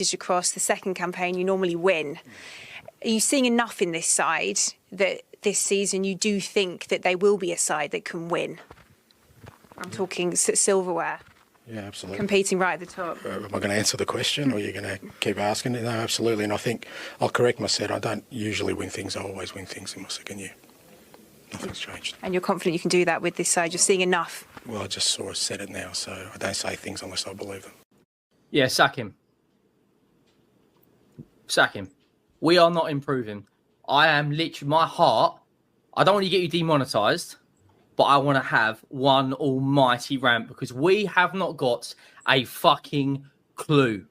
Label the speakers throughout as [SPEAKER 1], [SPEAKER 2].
[SPEAKER 1] across the second campaign, you normally win. Are you seeing enough in this side that this season you do think that they will be a side that can win? I'm talking silverware.
[SPEAKER 2] Yeah, absolutely.
[SPEAKER 1] Competing right at the top.
[SPEAKER 2] Am I going to answer the question, or are you going to keep asking it? No, absolutely. And I think I'll correct myself. I don't usually win things. I always win things in my second year. Nothing's changed.
[SPEAKER 1] And you're confident you can do that with this side? You're seeing enough?
[SPEAKER 2] Well, I just said it now, so I don't say things unless I believe them.
[SPEAKER 3] Yeah, sack him. Sack him. We are not improving. I am literally, my heart, I don't want to get you demonetised, but I want to have one almighty rant because we have not got a fucking clue.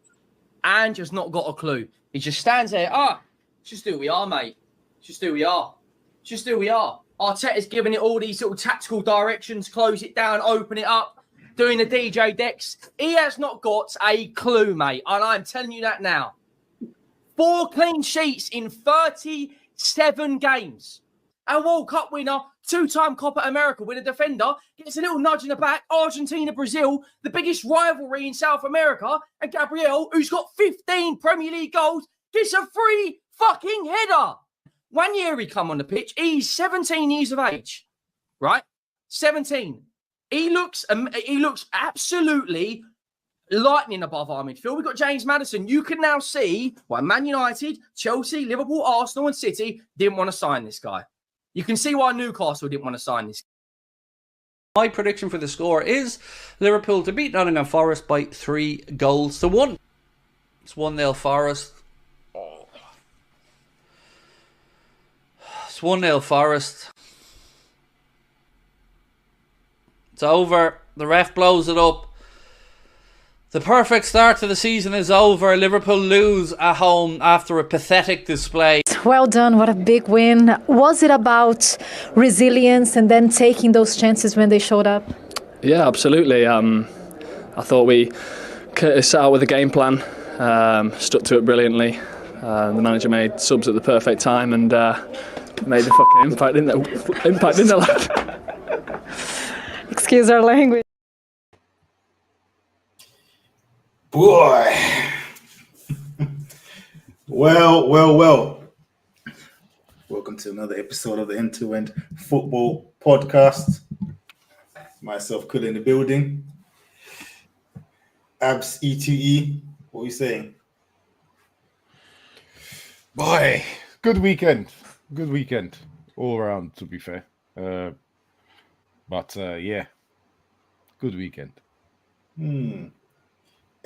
[SPEAKER 3] Ange has not got a clue. He just stands there. Just who we are, mate. Just who we are. Just who we are. Arteta's giving it all these little tactical directions, close it down, open it up, doing the DJ decks. He has not got a clue, mate. And I'm telling you that now. 4 clean sheets in 37 games. A World Cup winner, 2-time Copa America winner, defender, gets a little nudge in the back. Argentina, Brazil, the biggest rivalry in South America. And Gabriel, who's got 15 Premier League goals, gets a free fucking header. 1 year he come on the pitch. He's 17 years of age, right? 17. He looks absolutely lightning above our midfield. We've got James Maddison. You can now see why Man United, Chelsea, Liverpool, Arsenal and City didn't want to sign this guy. You can see why Newcastle didn't want to sign this.
[SPEAKER 4] My prediction for the score is Liverpool to beat Nottingham Forest by 3 goals to 1. It's 1-0 Forest. It's 1-0 Forest. It's over. The ref blows it up. The perfect start to the season is over. Liverpool lose at home after a pathetic display.
[SPEAKER 5] Well done. What a big win. Was it about resilience and then taking those chances when they showed up?
[SPEAKER 6] Yeah, absolutely. I thought we set out with a game plan, stuck to it brilliantly. The manager made subs at the perfect time and made the fucking impact in the lad.
[SPEAKER 5] Excuse our language.
[SPEAKER 7] Boy. Well. Welcome to another episode of the End-to-End Football Podcast. Myself, Kul in the building. Abs E2E. What are you saying?
[SPEAKER 8] Boy, good weekend. Good weekend all around, to be fair. But yeah, good weekend.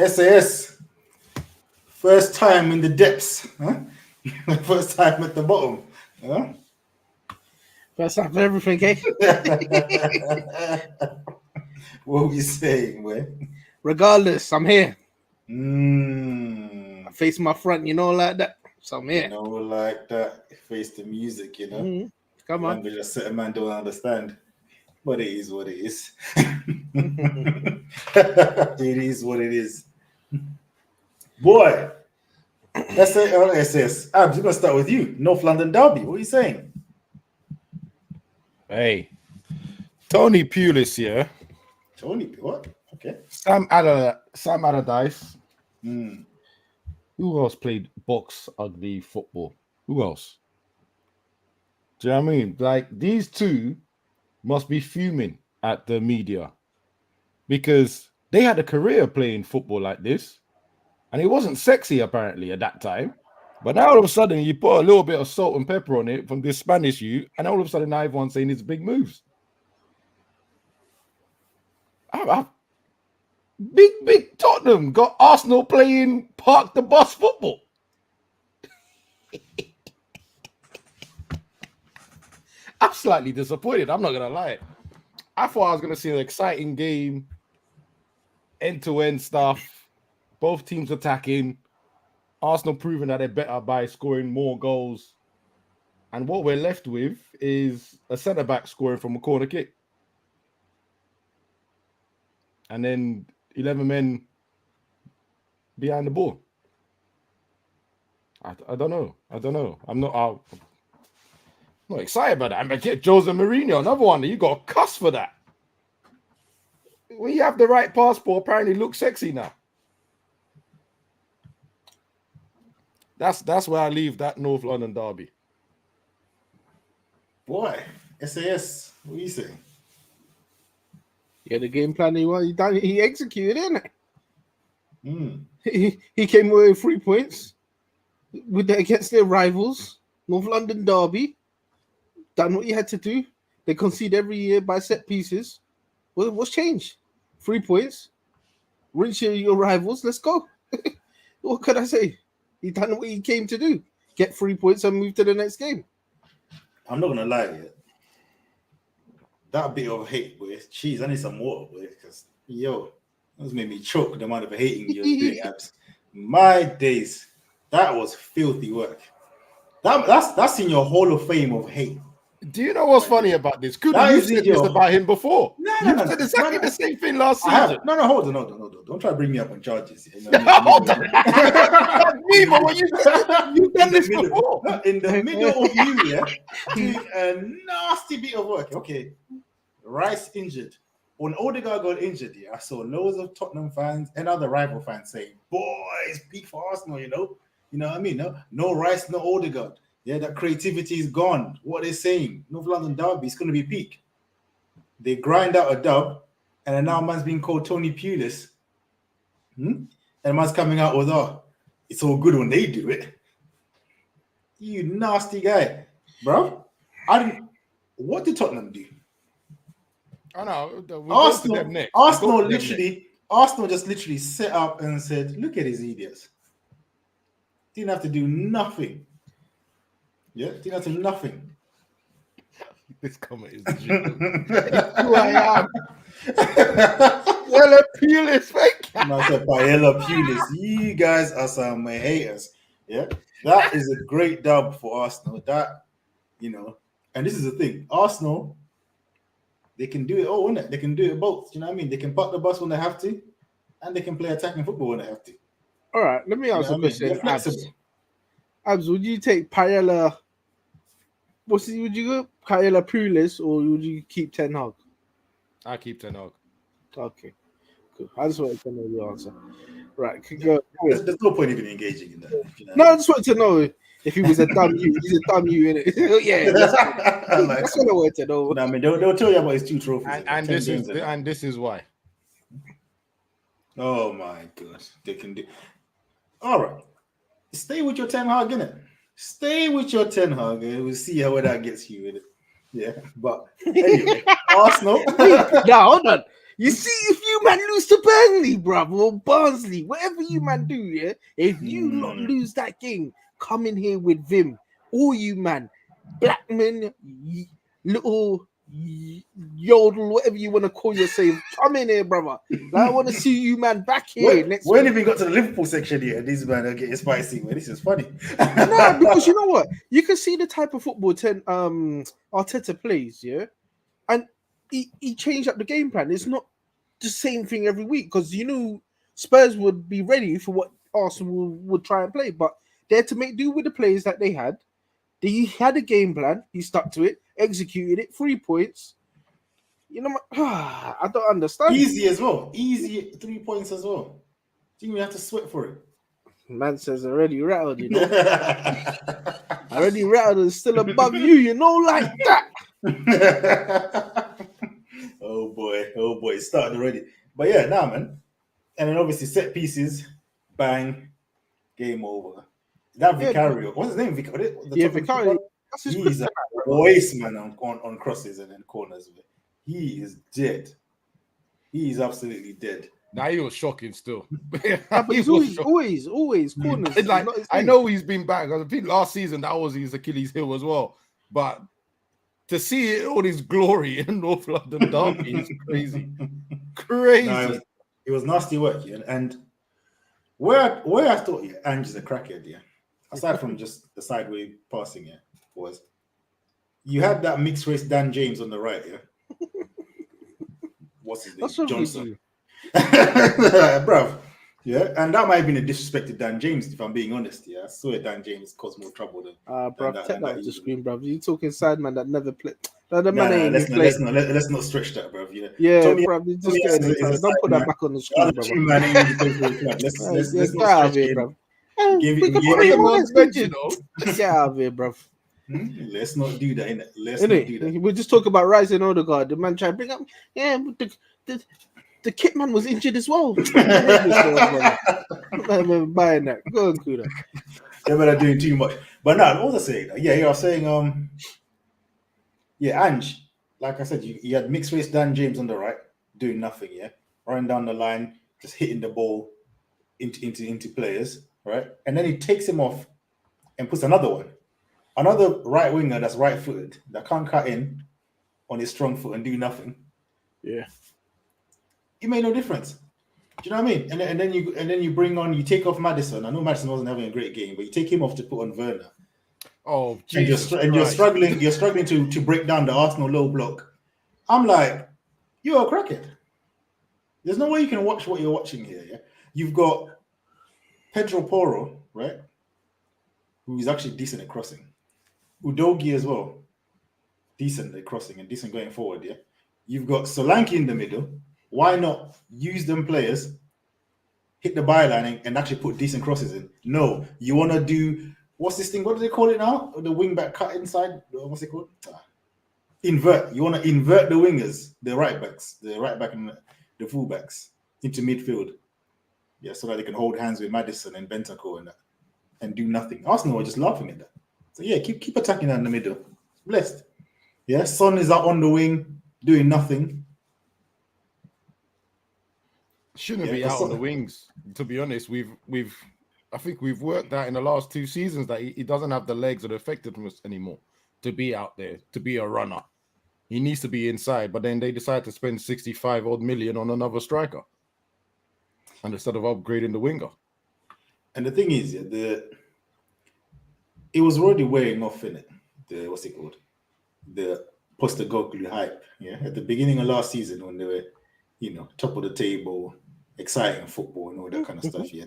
[SPEAKER 7] SAS, first time in the depths, huh? First time at the bottom, huh?
[SPEAKER 9] First time for everything, eh?
[SPEAKER 7] What are you saying, boy?
[SPEAKER 9] Regardless, I'm here. I face my front, like that. So I'm here.
[SPEAKER 7] Like that. Face the music,
[SPEAKER 9] Come on.
[SPEAKER 7] Language a certain man don't understand. But it is what it is. It is what it is. Boy, SS. Abs, we're going to start with you. North London Derby. What are you saying?
[SPEAKER 8] Hey, Tony Pulis here.
[SPEAKER 7] Tony, what? Okay.
[SPEAKER 8] Sam Allardyce. Who else played box ugly football? Who else? Do you know what I mean? Like, these two must be fuming at the media because they had a career playing football like this and it wasn't sexy apparently at that time. But now all of a sudden you put a little bit of salt and pepper on it from this Spanish youth and all of a sudden now everyone's saying it's big moves. Big Tottenham got Arsenal playing park the bus football. I'm slightly disappointed. I'm not going to lie. I thought I was going to see an exciting game, end-to-end stuff, both teams attacking, Arsenal proving that they're better by scoring more goals. And what we're left with is a centre-back scoring from a corner kick. And then 11 men behind the ball. I don't know. I'm not excited about that. I mean, get Jose Mourinho, another one. You got a cuss for that. When you have the right passport, apparently look sexy now. That's where I leave that North London derby.
[SPEAKER 7] Boy, SAS, what are you saying?
[SPEAKER 9] Yeah, the game plan he executed, innit?
[SPEAKER 7] Mm.
[SPEAKER 9] He came away with 3 points against their rivals, North London derby. Done what you had to do. They concede every year by set pieces. What's changed? 3 points. Reach your rivals. Let's go. What could I say? He done what he came to do. Get 3 points and move to the next game.
[SPEAKER 7] I'm not gonna lie, that bit of hate, boy. Jeez, I need some water, boy. Because that's made me choke the amount of hating you're doing, Abs. My days, that was filthy work. That's in your Hall of Fame of hate.
[SPEAKER 8] Do you know what's funny about this? Good, you said this about him before. You said exactly the same thing last season.
[SPEAKER 7] No, hold on. Don't try to bring me up on charges.
[SPEAKER 8] Hold on. Me, but what you've done this before.
[SPEAKER 7] In the middle of you, doing a nasty bit of work. Okay, Rice injured. When Odegaard got injured, I saw loads of Tottenham fans and other rival fans saying, "Boys, peak for Arsenal." You know what I mean? No Rice, no Odegaard. Yeah, that creativity is gone. What they're saying, North London derby is going to be peak. They grind out a dub, and now man's being called Tony Pulis. And man's coming out with, it's all good when they do it. You nasty guy, bro. What did Tottenham do?
[SPEAKER 8] I know.
[SPEAKER 7] Arsenal just literally set up and said, "Look at these idiots." Didn't have to do nothing. Yeah, didn't have to do nothing.
[SPEAKER 8] This comment is who I am. Paella Pulis,
[SPEAKER 7] I said Paella Pulis. You guys are some haters. Yeah, that is a great dub for Arsenal. And this is the thing. Arsenal, they can do it all, innit? They can do it both. You know what I mean? They can park the bus when they have to, and they can play attacking football when they have to.
[SPEAKER 9] All right, let me ask a question. Abs, would you take Paella? Would you go Paella Pulis or would you keep Ten Hag?
[SPEAKER 8] I keep Ten Hag.
[SPEAKER 9] Okay, cool. I just wanted to know the answer. Right, go.
[SPEAKER 7] There's no point even engaging in that.
[SPEAKER 9] No, I just wanted to know if he was a dumb you. He's a dumb you, innit? Yeah, that's what I wanted to know.
[SPEAKER 7] I mean, they'll tell you about his 2 trophies.
[SPEAKER 8] And this is why.
[SPEAKER 7] Oh my God, they can do. All right, stay with your Ten Hag, innit? Stay with your Ten Hag, and we'll see how that gets you with it. Yeah, but anyway, Arsenal.
[SPEAKER 9] Now hold on. You see, if you man lose to Burnley, bruv, or Barnsley, whatever you man do, yeah. If you not lose that game, come in here with Vim. All you man, Blackman, little Yodel, whatever you want to call yourself, come in here, brother. I want to see you man back here next
[SPEAKER 7] week. When have we got to the Liverpool section here? These men are getting spicy, man. This is funny.
[SPEAKER 9] No, because you know what? You can see the type of football Arteta plays, yeah? And he changed up the game plan. It's not the same thing every week because Spurs would be ready for what Arsenal would try and play, but they had to make do with the players that they had. He had a game plan. He stuck to it, executed it. 3 points. I don't understand.
[SPEAKER 7] Easy as well. Easy 3 points as well. Didn't even have to sweat for it.
[SPEAKER 9] Man says already rattled, already rattled and still above you, like that.
[SPEAKER 7] Oh boy, it started already. But yeah, man. And then obviously set pieces, bang, game over. That Vicario, what's his name?
[SPEAKER 9] Vicario.
[SPEAKER 7] He's a waste man on crosses and then corners. He is dead. He is absolutely dead.
[SPEAKER 8] Now he was shocking still.
[SPEAKER 9] But he's always corners.
[SPEAKER 8] I know he's been back. I think last season that was his Achilles heel as well. But to see all his glory in North London derby is crazy. Crazy.
[SPEAKER 7] No, it was nasty work, yeah. And where I thought Ange is a crackhead, yeah. Aside from just the sideway passing, yeah, was you had that mixed race Dan James on the right, yeah. What's his name? Johnson. Bruv. Yeah, and that might have been a disrespect to Dan James, if I'm being honest. Yeah, I swear Dan James caused more trouble than.
[SPEAKER 9] Bruv, take that off the screen, bruv. You talking side man that never played.
[SPEAKER 7] Let's not stretch that, bruv.
[SPEAKER 9] Yeah, bruv. You just don't put that back on the screen, bruv.
[SPEAKER 7] Let's get out of here, bruv.
[SPEAKER 9] We could
[SPEAKER 7] gave
[SPEAKER 9] put
[SPEAKER 7] him-
[SPEAKER 9] him on
[SPEAKER 8] bench,
[SPEAKER 9] injured. Get out of here, bruv.
[SPEAKER 7] Let's not do that, innit? Let's not do that.
[SPEAKER 9] Innit? We just talk about Rice and Odegaard. The man tried to bring up, the kit man was injured as well. I'm buying that. Go on, Kuda.
[SPEAKER 7] They're better doing too much. But no, what was I saying? Yeah, you are saying, Ange, like I said, you had mixed race Dan James on the right, doing nothing, yeah? Running down the line, just hitting the ball into players, right? And then he takes him off and puts another right winger that's right-footed, that can't cut in on his strong foot and do nothing.
[SPEAKER 9] Yeah.
[SPEAKER 7] It made no difference. Do you know what I mean? And then you take off Maddison. I know Maddison wasn't having a great game, but you take him off to put on Werner.
[SPEAKER 8] Oh,
[SPEAKER 7] And you're struggling to break down the Arsenal low block. I'm like, you're a crackhead. There's no way you can watch what you're watching here. Yeah? You've got Pedro Porro, right? Who's actually decent at crossing. Udogie as well. Decent at crossing and decent going forward, yeah? You've got Solanke in the middle. Why not use them players, hit the byline and actually put decent crosses in? No, you want to do, what's this thing? What do they call it now? The wing back cut inside? What's it called? Invert. You want to invert the wingers, the right back and the full backs into midfield. Yeah, so that they can hold hands with Maddison and Bentancur and do nothing. Arsenal are just laughing at that. So yeah, keep attacking that in the middle. Blessed. Yeah, Son is out on the wing doing nothing.
[SPEAKER 8] Shouldn't be out on the wings. To be honest, I think we've worked out in the last 2 seasons that he doesn't have the legs or the effectiveness anymore to be out there, to be a runner. He needs to be inside, but then they decide to spend 65 odd million on another striker, and instead of upgrading the winger.
[SPEAKER 7] And the thing is, it was already wearing off in it. What's it called? The Postecoglou hype. Yeah, at the beginning of last season when they were, top of the table, exciting football and all that kind of stuff. Yeah,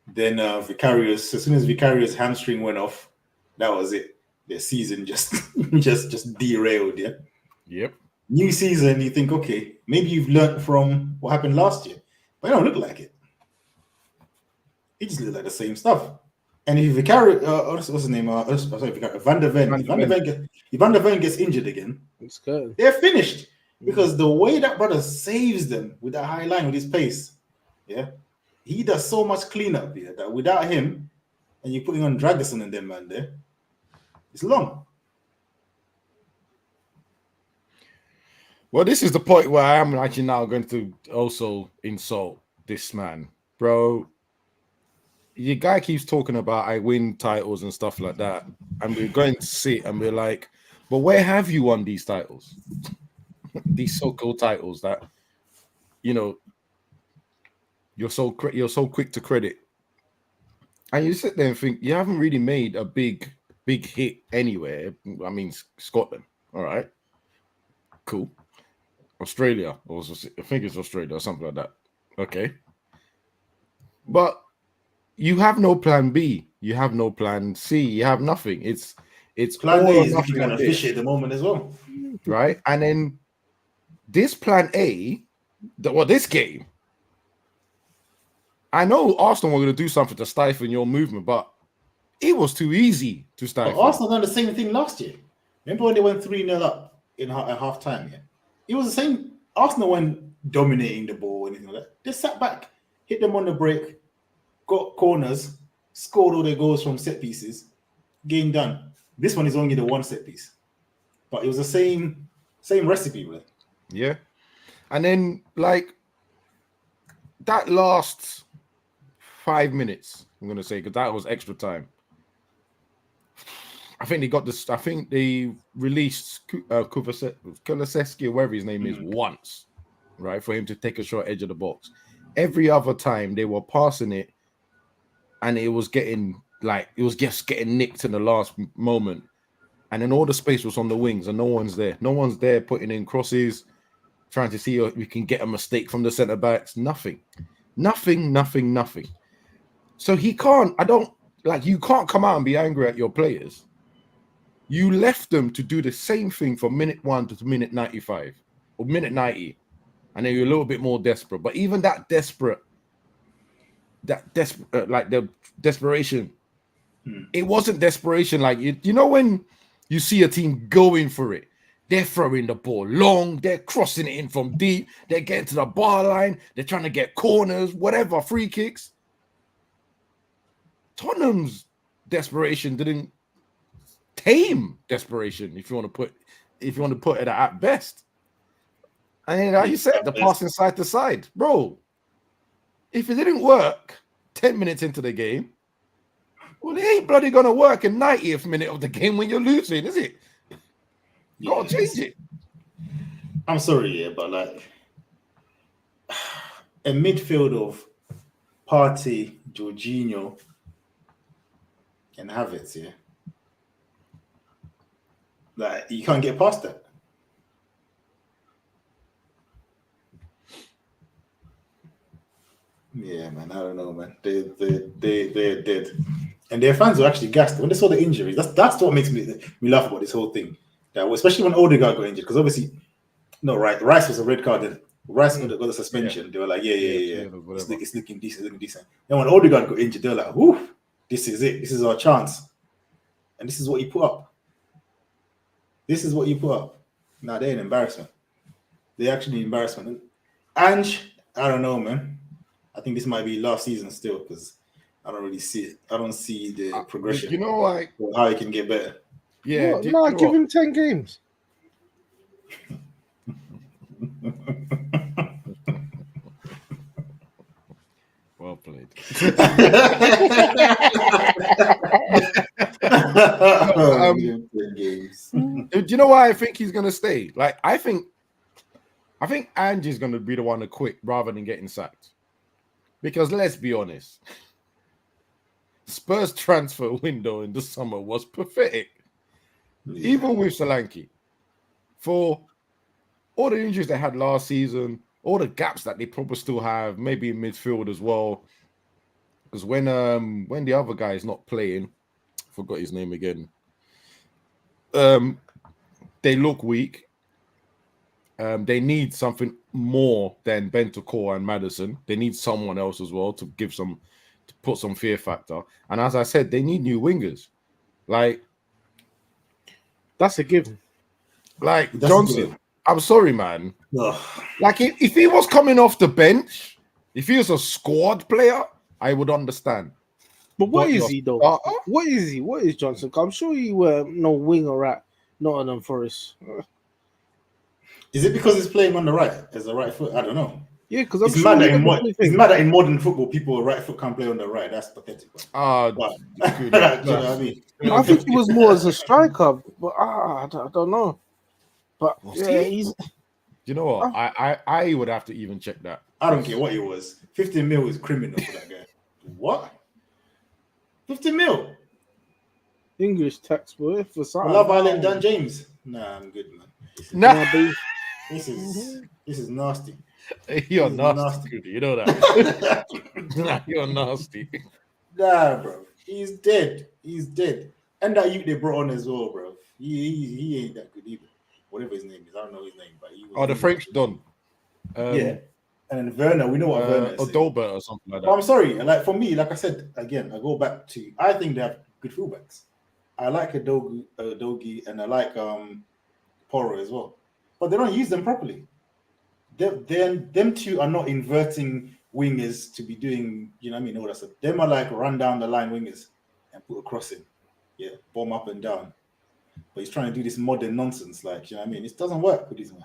[SPEAKER 7] then Vicarious. As soon as Vicarious' hamstring went off, that was it. Their season just derailed. Yeah.
[SPEAKER 8] Yep.
[SPEAKER 7] New season, you think, okay, maybe you've learned from what happened last year, but it don't look like it. It just looks like the same stuff. And if Vicarious, what's his name? Van der Ven. If Van der Ven gets injured again,
[SPEAKER 9] it's good.
[SPEAKER 7] They're finished. Because the way that brother saves them with that high line with his pace, yeah, he does so much cleanup here that without him, and you're putting on Dragerson and them man there, it's long.
[SPEAKER 8] Well, this is the point where I am actually now going to also insult this man, bro. Your guy keeps talking about I win titles and stuff like that, and we're going to sit and we're like, but where have you won these titles? These so-called titles that you're so quick to credit, and you sit there and think you haven't really made a big hit anywhere. I mean, Scotland, all right, cool. Australia, or I think it's Australia or something like that. Okay, but you have no plan B, you have no plan C, you have nothing. It's
[SPEAKER 7] plan
[SPEAKER 8] all
[SPEAKER 7] A
[SPEAKER 8] or
[SPEAKER 7] is
[SPEAKER 8] nothing
[SPEAKER 7] kind of fishy at the moment as well,
[SPEAKER 8] right? And then this plan A, this game, I know Arsenal were going to do something to stifle your movement, but it was too easy to stifle.
[SPEAKER 7] But Arsenal done the same thing last year. Remember when they went 3-0 up at half time? Yeah, it was the same. Arsenal went dominating the ball and anything like that. They sat back, hit them on the break, got corners, scored all their goals from set pieces. Game done. This one is only the one set piece, but it was the same recipe, right?
[SPEAKER 8] Yeah. And then, like, that last 5 minutes, I'm going to say, because that was extra time. I think they got this. I think they released Kulusevski, or whatever his name is, once, right, for him to take a short edge of the box. Every other time they were passing it, and it was just getting nicked in the last moment. And then all the space was on the wings, and no one's there. No one's there putting in crosses, trying to see if we can get a mistake from the centre backs. Nothing. So you can't come out and be angry at your players. You left them to do the same thing from minute 1 to minute 95 or minute 90, and then you're a little bit more desperate. But even that desperate, like the desperation. It wasn't desperation. Like you know when you see a team going for it, they're throwing the ball long, they're crossing it in from deep, they're getting to the bar line, they're trying to get corners, whatever, free kicks. Tottenham's desperation didn't tame desperation, if you want to put it at best. And like you said, the passing side to side, bro. If it didn't work 10 minutes into the game, well, it ain't bloody gonna work in 90th minute of the game when you're losing, is it? You gotta change it.
[SPEAKER 7] I'm sorry, yeah, but like a midfield of Partey, Jorginho, and Havertz, yeah. Like you can't get past that. Yeah, man, I don't know, man. They're dead, and their fans were actually gassed when they saw the injuries. That's what makes me laugh about this whole thing. That especially when Odegaard got injured, because obviously, Rice was a red card. Then Rice got a suspension. Yeah. They were like, yeah. It's looking decent. Then when Odegaard got injured, they were like, whoo, this is it. This is our chance, and this is what you put up. Nah, they're an embarrassment. They're actually an embarrassment. And Ange, I don't know, man. I think this might be last season still because I don't really see it. I don't see the progression.
[SPEAKER 8] You know, like
[SPEAKER 7] how he can get better.
[SPEAKER 8] Yeah,
[SPEAKER 9] give him 10 games.
[SPEAKER 8] Well played. Do you know why I think he's gonna stay? Like, I think Ange is gonna be the one to quit rather than getting sacked. Because let's be honest, Spurs transfer window in the summer was pathetic. Yeah. Even with Solanke, for all the injuries they had last season, all the gaps that they probably still have, maybe in midfield as well. Because when the other guy is not playing, forgot his name again. They look weak. They need something more than Bentancur and Maddison. They need someone else as well to put some fear factor. And as I said, they need new wingers. Like,
[SPEAKER 9] that's a given.
[SPEAKER 8] Like Johnson, I'm sorry, man. Ugh. Like if he was coming off the bench, if he was a squad player, I would understand.
[SPEAKER 9] But what is he though? What is he? What is Johnson? I'm sure he were no winger at Nottingham Forest.
[SPEAKER 7] Is it because he's playing on the right as a right foot? I don't know.
[SPEAKER 9] Yeah, because
[SPEAKER 7] it's mad that in modern football, people right foot can't play on the right. That's pathetic.
[SPEAKER 8] Do you know
[SPEAKER 9] what I mean? I think he was more as a striker, but I don't know. But yeah, he's.
[SPEAKER 8] You know what? I would have to even check that.
[SPEAKER 7] I don't care what he was. 15 mil is criminal for that guy. What? 15 mil?
[SPEAKER 9] English textbook for something.
[SPEAKER 7] Love Island, Dan James. Nah, I'm good, man. This is nasty.
[SPEAKER 8] You're nasty. You know that. You're nasty.
[SPEAKER 7] Nah, bro. He's dead. And that youth they brought on as well, bro. He ain't that good either. Whatever his name is, I don't know his name, but he was.
[SPEAKER 8] The French Don.
[SPEAKER 7] Yeah. And then Werner, we know what Werner is.
[SPEAKER 8] Or Dolbert or something like that.
[SPEAKER 7] But I'm sorry, like for me, like I said again, I go back to I think they have good fullbacks. I like Dogi and I like Porro as well, but they don't use them properly. Them two are not inverting wingers to be doing, you know what I mean, all that stuff. Them are like run down the line wingers and put a cross in, yeah, bomb up and down. But he's trying to do this modern nonsense, like, you know what I mean. It doesn't work with these men.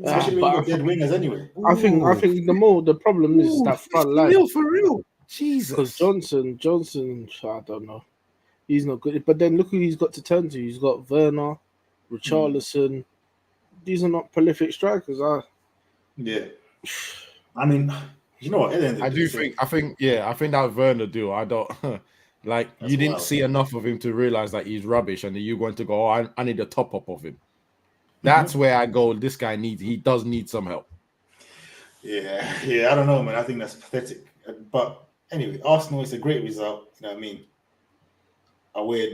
[SPEAKER 7] Especially when you got dead wingers anyway.
[SPEAKER 9] I think the problem is that front line.
[SPEAKER 8] For real. Jesus.
[SPEAKER 9] Because Johnson, I don't know. He's not good. But then look who he's got to turn to. He's got Werner, Richarlison. These are not prolific strikers,
[SPEAKER 7] Yeah. I mean, you know what?
[SPEAKER 8] I think that Werner deal, I don't like that's you didn't wild. See enough of him to realize that he's rubbish, and then you're going to go, I need a top up of him. That's where I go. This guy he does need some help.
[SPEAKER 7] Yeah, I don't know, man. I think that's pathetic. But anyway, Arsenal is a great result. You know what I mean? Away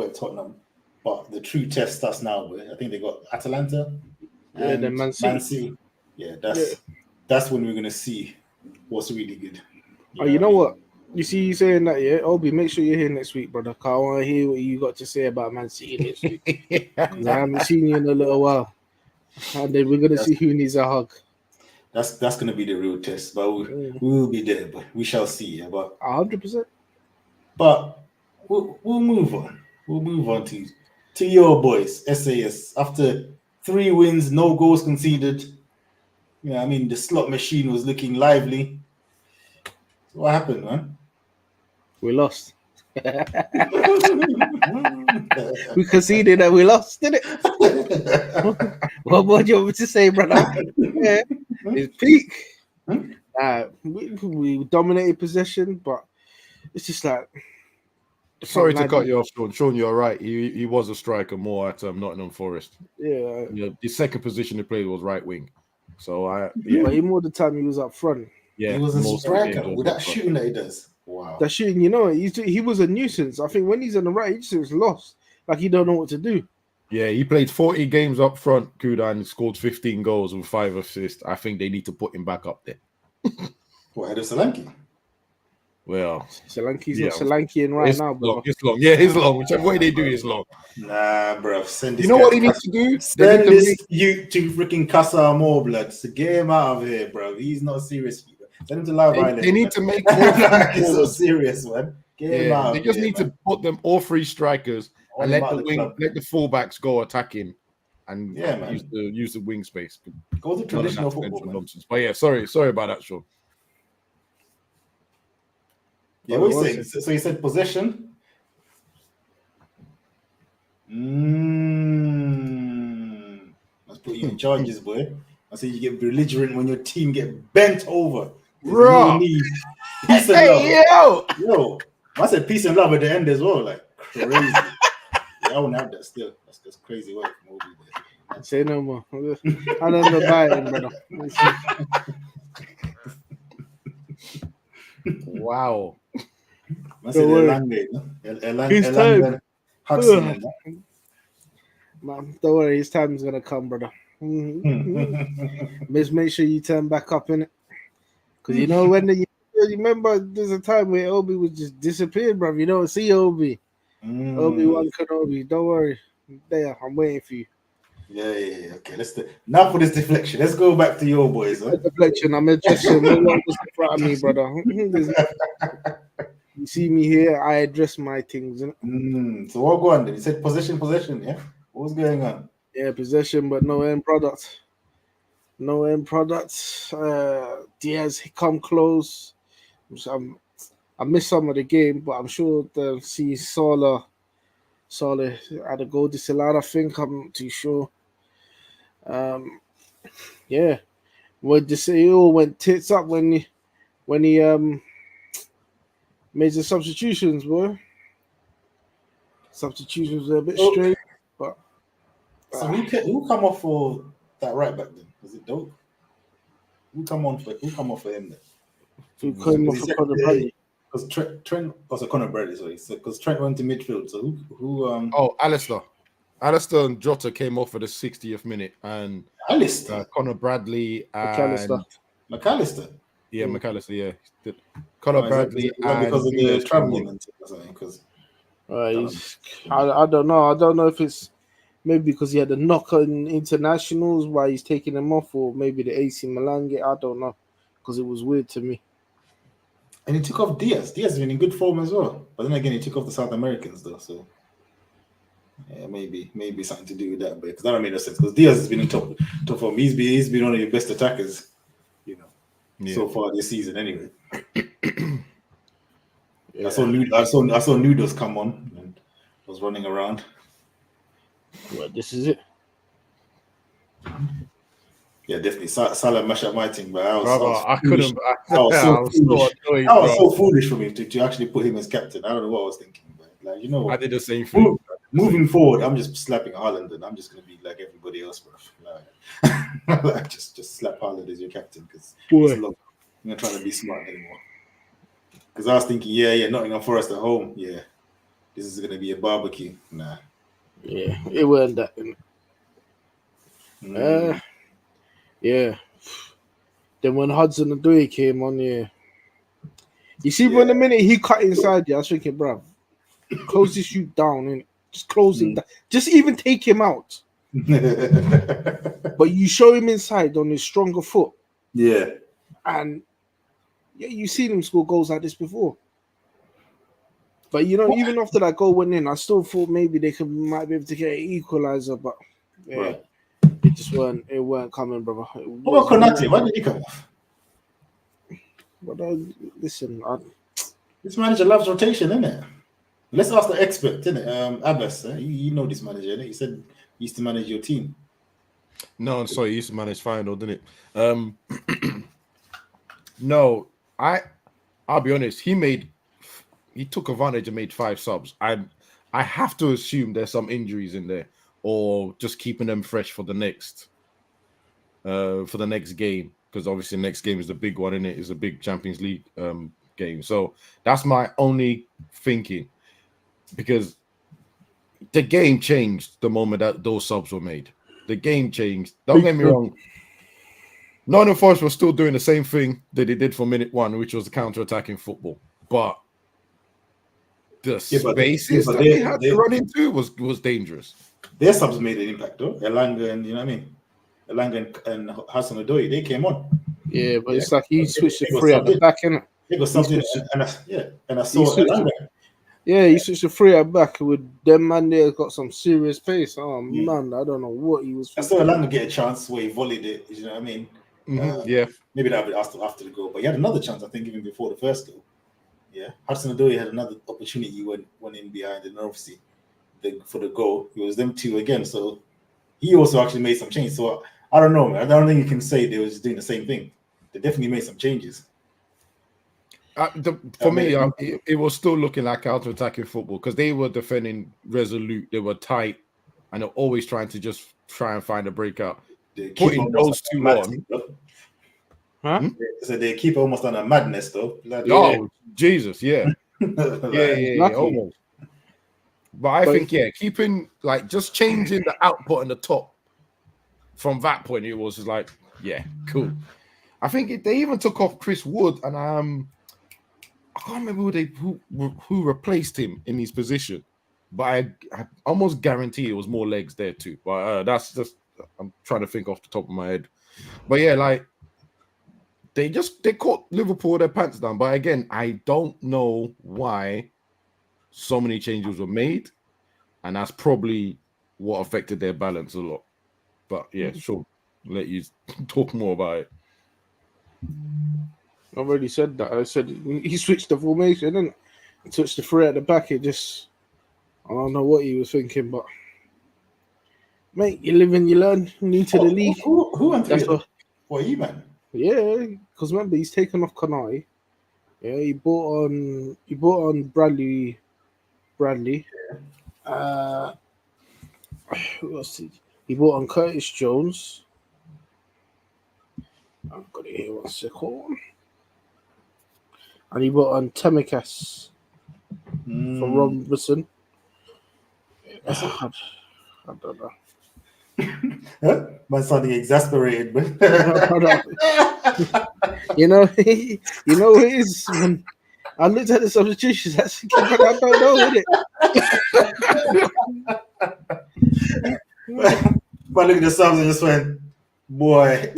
[SPEAKER 7] at Tottenham. But the true test starts now. I think they got Atalanta and
[SPEAKER 9] then Man City.
[SPEAKER 7] Yeah, that's when we're gonna see what's really good.
[SPEAKER 9] You know what? You see you saying that, yeah? Obi, make sure you're here next week, brother. 'Cause I want to hear what you got to say about Man City next week. 'Cause I haven't seen you in a little while. And then we're going to see who needs a hug.
[SPEAKER 7] That's going to be the real test. But we will be there. But we shall see. Yeah, but
[SPEAKER 9] 100%.
[SPEAKER 7] But we'll move on. We'll move on to your boys, SAS. After 3 wins, no goals conceded. Yeah, I mean, the slot machine was looking lively. So what happened, man?
[SPEAKER 9] We lost. We conceded and we lost, didn't it? What more do you want me to say, brother? Yeah, it's peak. We dominated possession, but it's just like.
[SPEAKER 8] Sorry to cut you off, Sean. Sean, you're right. He was a striker more at Nottingham Forest.
[SPEAKER 9] Yeah.
[SPEAKER 8] The second position he played was right wing. So
[SPEAKER 9] But more of the time he was up front.
[SPEAKER 7] Yeah, he was a striker with that shooting that he does. Wow.
[SPEAKER 9] That shooting, he was a nuisance. I think when he's on the right, he just was lost. Like he don't know what to do.
[SPEAKER 8] Yeah, he played 40 games up front, Kuda, and scored 15 goals with 5 assists. I think they need to put him back up there.
[SPEAKER 7] What, ahead of Solanke?
[SPEAKER 8] Well,
[SPEAKER 9] Solanke's not Solankeing right now, bro.
[SPEAKER 8] It's long. Yeah, it's long. Whichever way they do is long.
[SPEAKER 7] Nah, bro. Send this.
[SPEAKER 8] You know what he needs to do?
[SPEAKER 7] Send this you to freaking Casa more blood to get him out of here, bro. He's not serious. Send him to Live Island.
[SPEAKER 8] They need to make more.
[SPEAKER 7] He's so serious, man. Get him out.
[SPEAKER 8] They just need to put them all 3 strikers and let the fullbacks go attacking and use the wing space.
[SPEAKER 7] Go to traditional football,
[SPEAKER 8] nonsense. But yeah, sorry about that, Sean.
[SPEAKER 7] Yeah, what are you saying? So you said possession? Let's put you in charges, boy. I said you get belligerent when your team get bent over.
[SPEAKER 8] Bro,
[SPEAKER 7] peace and love.
[SPEAKER 8] Yo,
[SPEAKER 7] I said peace and love at the end as well, like crazy. I wouldn't have that still. That's crazy work from Obi there.
[SPEAKER 9] Say no more. I don't know about it, brother.
[SPEAKER 8] Wow.
[SPEAKER 7] His time.
[SPEAKER 9] Man, don't worry, his time's gonna come, brother. Just make sure you turn back up in it, because you remember there's a time where Obi was just disappeared, bro. You don't see Obi. Obi-Wan Kenobi. Don't worry, there. I'm waiting for you.
[SPEAKER 7] Yeah. Okay, now for this deflection. Let's go back to your boys. Huh?
[SPEAKER 9] Deflection. I'm addressing. No one was in front of me, brother. You see me here. I address my things.
[SPEAKER 7] So what go on then? You said possession. Yeah. What's going on?
[SPEAKER 9] Yeah, possession, but no end product. Diaz come close. I missed some of the game, but I'm sure they'll see Salah had a goal this allowed. I think I'm not too sure. Yeah. It all went tits up when he made the substitutions, boy. Substitutions were a bit strange, but
[SPEAKER 7] so who come off for that right back then? Was it Dope? Who come off for him then?
[SPEAKER 9] Who came off for Conor Bradley?
[SPEAKER 7] Because Trent was a Conor Bradley, sorry. So because Trent went to midfield. So who
[SPEAKER 8] Alistair and Jota came off for the 60th minute, and
[SPEAKER 7] Alistair,
[SPEAKER 8] Conor Bradley and
[SPEAKER 7] McAllister.
[SPEAKER 8] Yeah, McAllister. Yeah, Conor Bradley and
[SPEAKER 7] because of the traveling and something. Because
[SPEAKER 9] I don't know. I don't know if it's maybe because he had a knock on internationals why he's taking them off, or maybe the AC Milan game. I don't know, because it was weird to me.
[SPEAKER 7] And he took off Diaz. Diaz has been in good form as well. But then again, he took off the South Americans though. So yeah, maybe something to do with that. But because that don't make no sense. Because Diaz has been in top form. He's been one of your best attackers, so far this season. Anyway, I saw Nudos come on and was running around.
[SPEAKER 9] Well, this is it.
[SPEAKER 7] Yeah, definitely. Salah mashed up my team, but I was so foolish for me to actually put him as captain. I don't know what I was thinking, but
[SPEAKER 8] I did the same thing.
[SPEAKER 7] Moving forward, I'm just slapping Haaland, and I'm just gonna be like everybody else, bro. Just slap Haaland as your captain because I'm not trying to be smart anymore. Because I was thinking, Nottingham Forest at home, this is gonna be a barbecue. Nah.
[SPEAKER 9] Yeah, it wasn't that. Yeah. Then when Hudson-Odoi came on, you see, when the minute he cut inside, I was thinking, bruv, close this shoot down and just close him down. Just even take him out. But you show him inside on his stronger foot.
[SPEAKER 7] Yeah.
[SPEAKER 9] And you've seen him score goals like this before. But even after that goal went in, I still thought maybe they might be able to get an equalizer, but it just weren't coming, brother.
[SPEAKER 7] What about Konate? Why did he come off?
[SPEAKER 9] But listen,
[SPEAKER 7] this manager loves rotation, innit? Let's ask the expert, innit? Abbas, you know this manager, innit? He said he used to manage your team.
[SPEAKER 8] No, sorry, he used to manage Final, didn't it? No, I'll be honest. He took advantage and made 5 subs. I have to assume there's some injuries in there, or just keeping them fresh for the next game, because obviously the next game is the big one, innit? It's a big Champions League game. So that's my only thinking, because the game changed the moment that those subs were made. The game changed. Don't get me wrong. Nottingham Forest was still doing the same thing that they did for minute 1, which was the counter-attacking football. But the spaces that they had to run into was dangerous.
[SPEAKER 7] Their subs made an impact, though. Elanga and, you know what I mean? Elanga and Hudson-Odoi, they came on.
[SPEAKER 9] Yeah, but it's like he switched to 3 at the back, innit?
[SPEAKER 7] They got something, and I saw Elanga.
[SPEAKER 9] Yeah, he switched to 3 at back with them man there, got some serious pace. Oh, man, I don't know what he was.
[SPEAKER 7] I saw Elanga get a chance where he volleyed it, you know what I mean? Maybe that would be after the goal, but he had another chance, I think, even before the first goal. Yeah, Hudson-Odoi had another opportunity when in behind, and obviously for the goal, it was them 2 again. So he also actually made some changes. So I don't know, man. I don't think you can say they was doing the same thing. They definitely made some changes.
[SPEAKER 8] For me, it was still looking like counter-attacking football, because they were defending resolute. They were tight, and they're always trying and find a breakout. Putting those 2 on.
[SPEAKER 9] Huh?
[SPEAKER 7] So they keep almost on a madness, though.
[SPEAKER 8] Jesus, yeah. Almost. But I think, keeping, just changing the output and the top from that point, it was like, cool. I think they even took off Chris Wood, and I can't remember who replaced him in his position, but I almost guarantee it was more legs there too. But that's just, I'm trying to think off the top of my head. But they caught Liverpool their pants down. But again, I don't know why so many changes were made, and that's probably what affected their balance a lot. But sure, I'll let you talk more about it.
[SPEAKER 9] I already said that. I said he switched the formation and switched the 3 at the back. It just, I don't know what he was thinking, but mate, you live and you learn. New to the league.
[SPEAKER 7] Who went through? What, you, man?
[SPEAKER 9] Yeah, because remember, he's taken off Konate. Yeah, he bought on Bradley. Who else did he bought on Curtis Jones? I've got it here, 1 second. And he bought on Temikas for Robertson. I don't know.
[SPEAKER 7] Man sounding exasperated, but
[SPEAKER 9] you know what it is. Man, I looked at the substitutions. I don't know,
[SPEAKER 7] innit? But look at the subs and just went, boy.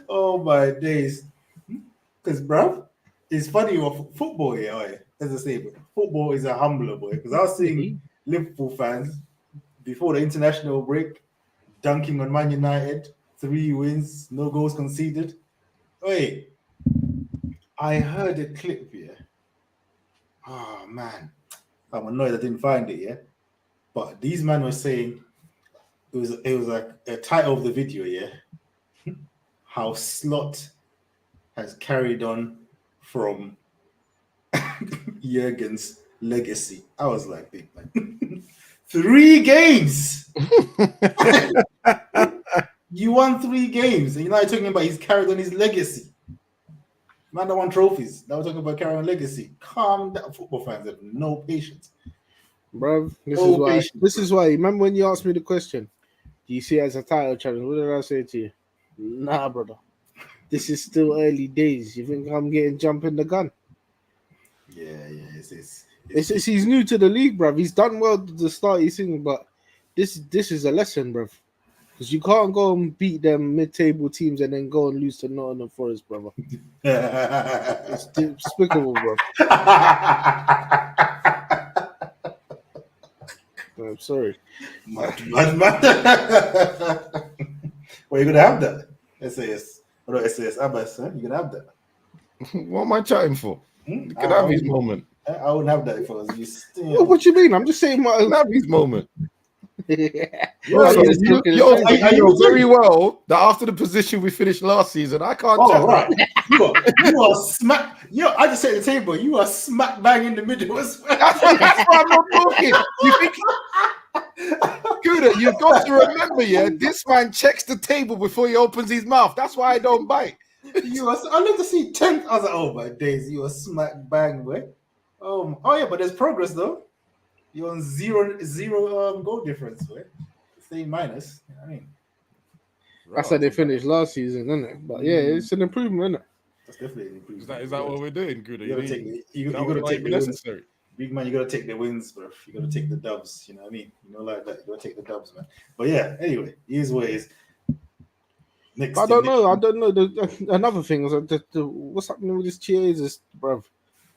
[SPEAKER 7] Oh my days. Because, bruv, it's funny with football here, as I say, but football is a humbler, boy. Because I was seeing Liverpool fans before the international break dunking on Man United, 3 wins, no goals conceded. Wait, I heard a clip here. Oh man, I'm annoyed I didn't find it. Yeah, but these men were saying it was like a title of the video. Yeah, how Slot has carried on from Jurgen's legacy. I was like, big man, 3 games. You won 3 games, and you're not talking about he's carried on his legacy. Man that won trophies. Now we're talking about carrying on legacy. Calm down. Football fans have no patience.
[SPEAKER 9] Bro, this is why. Remember when you asked me the question? Do you see it as a title challenge? What did I say to you? Nah, brother. This is still early days. You think I'm getting jumping the gun?
[SPEAKER 7] Yeah.
[SPEAKER 9] It's he's new to the league, bruv. He's done well to the start, he's singing, but this is a lesson, bruv. Because you can't go and beat them mid-table teams and then go and lose to Nottingham Forest, brother. It's despicable, bro. I'm sorry.
[SPEAKER 7] Mad. Well, you're gonna have that. SAS. What about SAS Abbas, huh? You're gonna have that.
[SPEAKER 8] What am I chatting for? You can have his moment.
[SPEAKER 7] I wouldn't have that if I was you. Still.
[SPEAKER 9] What you mean? I'm just saying my
[SPEAKER 8] Have his moment.
[SPEAKER 9] You
[SPEAKER 8] know very well that after the position we finished last season, I can't.
[SPEAKER 7] Oh, right. You are smack. I just said the table. You are smack bang in the middle. That's
[SPEAKER 8] why I'm not talking. You think? Kuda, you've got to remember, this man checks the table before he opens his mouth. That's why I don't bite.
[SPEAKER 7] I love to see 10th. I was like, oh my days, you are smack bang, boy. Oh yeah, but there's progress though. You're on zero goal difference, right? Stay minus. I mean,
[SPEAKER 9] that's how they finished last season, isn't it? But yeah, it's an improvement, isn't it?
[SPEAKER 7] That's definitely an improvement.
[SPEAKER 8] Is that what we're doing, Kuda?
[SPEAKER 7] You gotta take the wins. Big man, you gotta take the wins, bro. You gotta take the dubs. You know what I mean? Like that. You gotta take the dubs, man. But yeah, anyway, here's what it is.
[SPEAKER 9] I don't know. Another thing was what's happening with this Chiesa, bruv?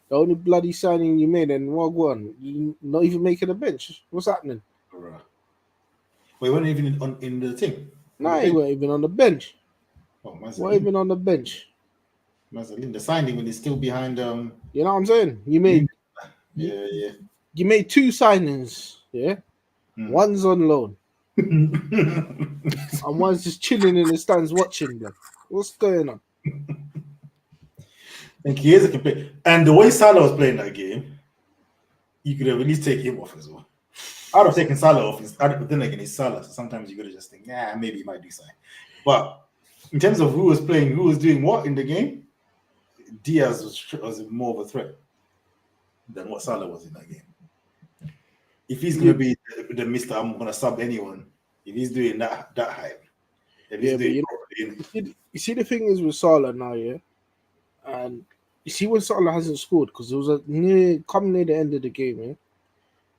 [SPEAKER 9] The only bloody signing you made, and what one? You not even making a bench. What's happening?
[SPEAKER 7] Wait, we weren't even in the team.
[SPEAKER 9] No, he weren't even on the bench.
[SPEAKER 7] Oh,
[SPEAKER 9] weren't even on the bench.
[SPEAKER 7] The signing when he's still behind.
[SPEAKER 9] You know what I'm saying? You made.
[SPEAKER 7] Yeah.
[SPEAKER 9] You made 2 signings. Yeah. One's on loan. And one's just chilling in the stands watching them. What's going on?
[SPEAKER 7] And Chiesa can play. And the way Salah was playing that game, you could have at least taken him off as well. I'd have taken Salah off. But then again, it's Salah. So sometimes you got to just think, maybe he might do something. But in terms of who was playing, who was doing what in the game, Diaz was more of a threat than what Salah was in that game. If he's going to be the Mr. I'm going to sub anyone, if he's doing that hype,
[SPEAKER 9] you see the thing is with Salah now, yeah? And you see when Salah hasn't scored, because it was coming near the end of the game, yeah?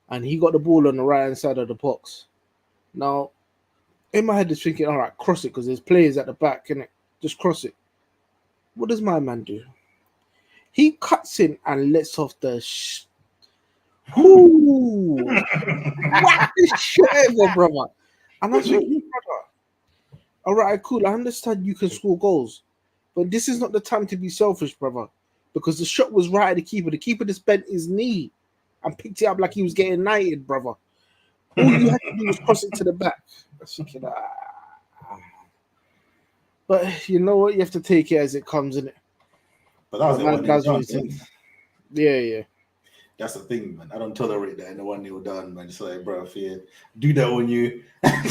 [SPEAKER 9] And he got the ball on the right-hand side of the box. Now, in my head, is thinking, all right, cross it, because there's players at the back, innit? Just cross it. What does my man do? He cuts in and lets off the whack this shit over, brother. And I was thinking, brother, all right, cool. I understand you can score goals, but this is not the time to be selfish, brother, because the shot was right at the keeper. The keeper just bent his knee and picked it up like he was getting knighted, brother. All you had to do was cross it to the back. I was thinking, but you know what? You have to take it as it comes, innit?
[SPEAKER 7] But that was what he
[SPEAKER 9] Yeah.
[SPEAKER 7] That's the thing, man. I don't tolerate that in the 1-0 down, man. It's like, bro, if you do that on you,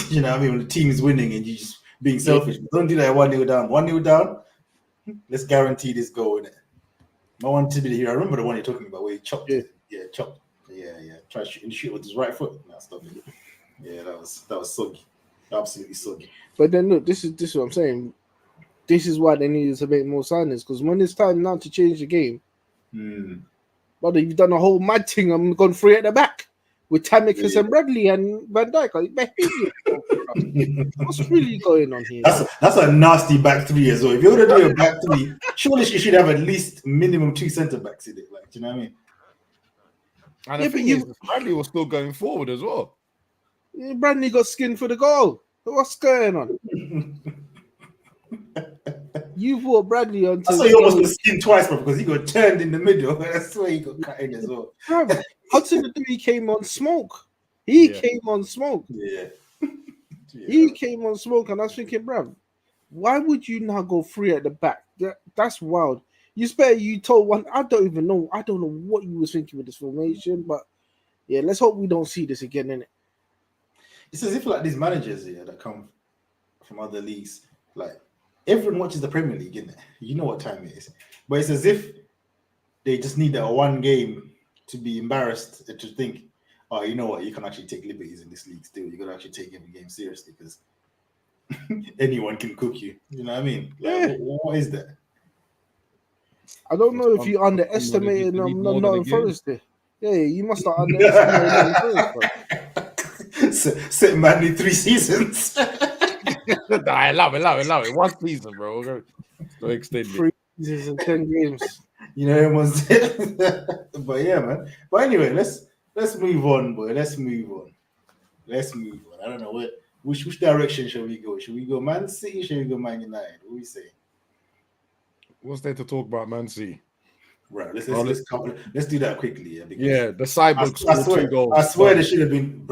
[SPEAKER 7] you know what I mean? When the team is winning and you just being selfish, don't do that 1-0 down. 1-0 down, let's guarantee this goal in it. I want to be here. I remember the one you're talking about where he chopped it. Yeah, chopped. Yeah. Try to shoot with his right foot. Nah, stop it. Yeah, that was soggy. Absolutely soggy.
[SPEAKER 9] But then look, this is what I'm saying. This is why they needed to make more signings, because when it's time now to change the game, brother, you've done a whole mad thing. I'm gone 3 at the back with Tamikis and Bradley and Van Dijk. What's really going on here?
[SPEAKER 7] That's a nasty back 3 as well. If you're gonna do a back 3, surely you should have at least minimum 2 centre backs in it. Like, do you know what I mean?
[SPEAKER 8] And the thing is, Bradley was still going forward as well.
[SPEAKER 9] Yeah, Bradley got skinned for the goal. What's going on? You brought Bradley on.
[SPEAKER 7] I saw he almost got skinned twice, bro, because he got turned in the middle. That's why he got cut in as well.
[SPEAKER 9] Hudson-Odoi came on smoke. He came on smoke.
[SPEAKER 7] Yeah.
[SPEAKER 9] He came on smoke, and I was thinking, bruv, why would you now go 3 at the back? That's wild. You told one. I don't know what you was thinking with this formation, but yeah, let's hope we don't see this again, innit?
[SPEAKER 7] It's as if like these managers here that come from other leagues, like everyone watches the Premier League, innit? You know what time it is, but it's as if they just need that one game to be embarrassed to think, oh, you know what? You can actually take liberties in this league still. You got to actually take every game seriously because anyone can cook you. You know what I mean? Like, what is that?
[SPEAKER 9] I don't know if you underestimated Nottingham Forest there. Yeah, you must have underestimated Nottingham Forest.
[SPEAKER 7] Set man in 3 seasons.
[SPEAKER 8] I love it. 1 season, bro. Go extend it.
[SPEAKER 9] 3 seasons and 10 games.
[SPEAKER 7] You know, everyone's but yeah, man. But anyway, let's move on, boy. Let's move on. I don't know which direction shall we go? Should we go Man City? Should we go Man United? What do we say?
[SPEAKER 8] What's there to talk about, Man City?
[SPEAKER 7] Right, let's do that quickly.
[SPEAKER 8] Yeah, the Cyborg scored 2 goals.
[SPEAKER 7] I swear they should have been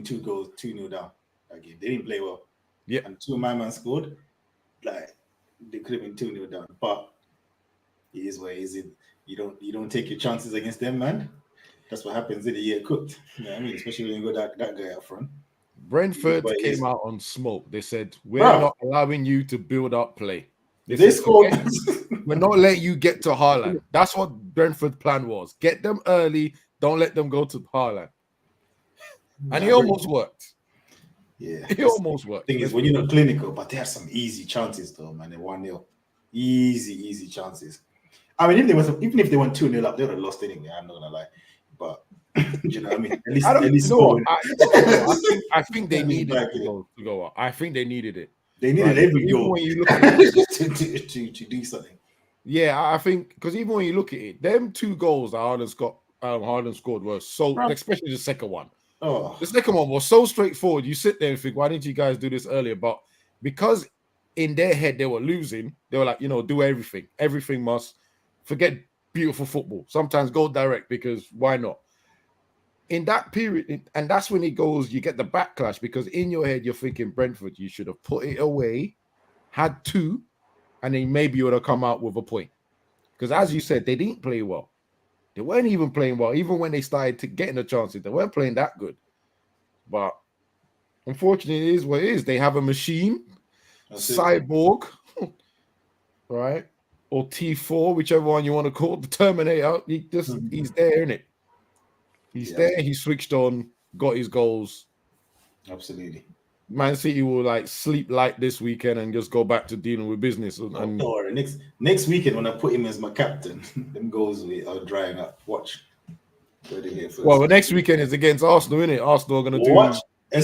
[SPEAKER 7] 2 goals, 2-0 down. Again, they didn't play well.
[SPEAKER 8] Yeah,
[SPEAKER 7] and 2 man scored. Like they could have been 2-0 down, but it is what it is. You don't take your chances against them, man. That's what happens in the year cooked. You know what I mean? Especially when you got that guy up front.
[SPEAKER 8] Brentford came out on smoke. They said, we're not allowing you to build up play.
[SPEAKER 7] They scored.
[SPEAKER 8] We're not letting you get to Haaland. That's what Brentford's plan was. Get them early. Don't let them go to Haaland. And it almost worked.
[SPEAKER 7] Yeah.
[SPEAKER 8] It almost worked.
[SPEAKER 7] The thing is, when you're not clinical, but they had some easy chances, though, man. They 1-0. Easy chances. I mean, even if they went 2-0 up, they would have lost anyway. I'm not going to lie. But, you know what I mean? At least
[SPEAKER 8] I think they needed it to go up. I think they needed it.
[SPEAKER 7] They needed every goal
[SPEAKER 8] when you look at it,
[SPEAKER 7] to do something.
[SPEAKER 8] Yeah, I think because even when you look at it, them 2 goals that Haaland scored were so, especially the second one.
[SPEAKER 7] Oh,
[SPEAKER 8] the second one was so straightforward. You sit there and think, why didn't you guys do this earlier? But because in their head they were losing, they were like, do everything. Everything must forget beautiful football. Sometimes go direct because why not? In that period, and that's when it goes, you get the backlash because in your head you're thinking Brentford, you should have put it away, had 2, and then maybe you would have come out with a point. Because as you said, they didn't play well. They weren't even playing well. Even when they started getting the chances, they weren't playing that good. But unfortunately, it is what it is. They have a machine, Cyborg, right? Or T4, whichever one you want to call it, the Terminator. He's there, isn't it? He's there. He switched on, got his goals.
[SPEAKER 7] Absolutely.
[SPEAKER 8] Man City will sleep light this weekend and just go back to dealing with business. And
[SPEAKER 7] next weekend when I put him as my captain, them goals are drying up. Watch.
[SPEAKER 8] Well, the next weekend is against Arsenal, isn't it? Arsenal are going to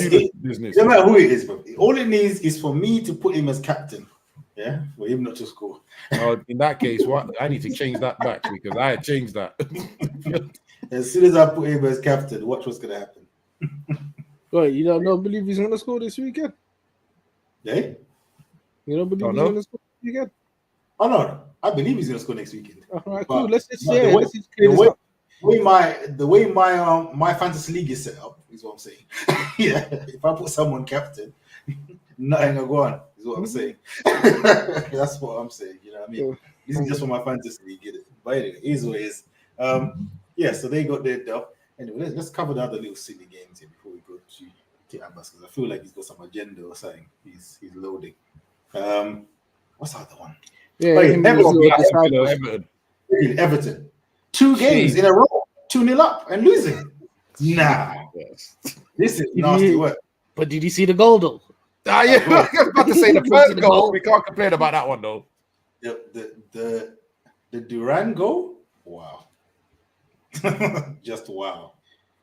[SPEAKER 8] do business.
[SPEAKER 7] No matter who it is, bro. All it needs is for me to put him as captain. Yeah, for him not to score.
[SPEAKER 8] In that case, I need to change that back because I had changed that.
[SPEAKER 7] As soon as I put him as captain, watch what's going to happen.
[SPEAKER 9] Wait, you don't believe he's going to score this weekend?
[SPEAKER 7] Yeah?
[SPEAKER 9] You don't believe he's going to score this weekend?
[SPEAKER 7] Oh, no. I believe he's going to score next weekend.
[SPEAKER 9] All right, cool. Let's just
[SPEAKER 7] clear the way my fantasy league is set up is what I'm saying. Yeah, if I put someone captain, nothing will go on, is what I'm saying. That's what I'm saying. You know what I mean? This is just for my fantasy league, get it? But anyway, it is what it is. So they got their dub. Anyway, let's cover the other little silly games here before we go to Abbas, because I feel like he's got some agenda or something. He's loading. What's the other one?
[SPEAKER 9] Yeah,
[SPEAKER 7] Everton. 2 games in a row, 2-0 up and losing. Nah, this is nasty work.
[SPEAKER 9] But did you see the goal though?
[SPEAKER 8] I was about to say the first goal. We can't complain about that one though.
[SPEAKER 7] The Duran goal. Wow. Just wow.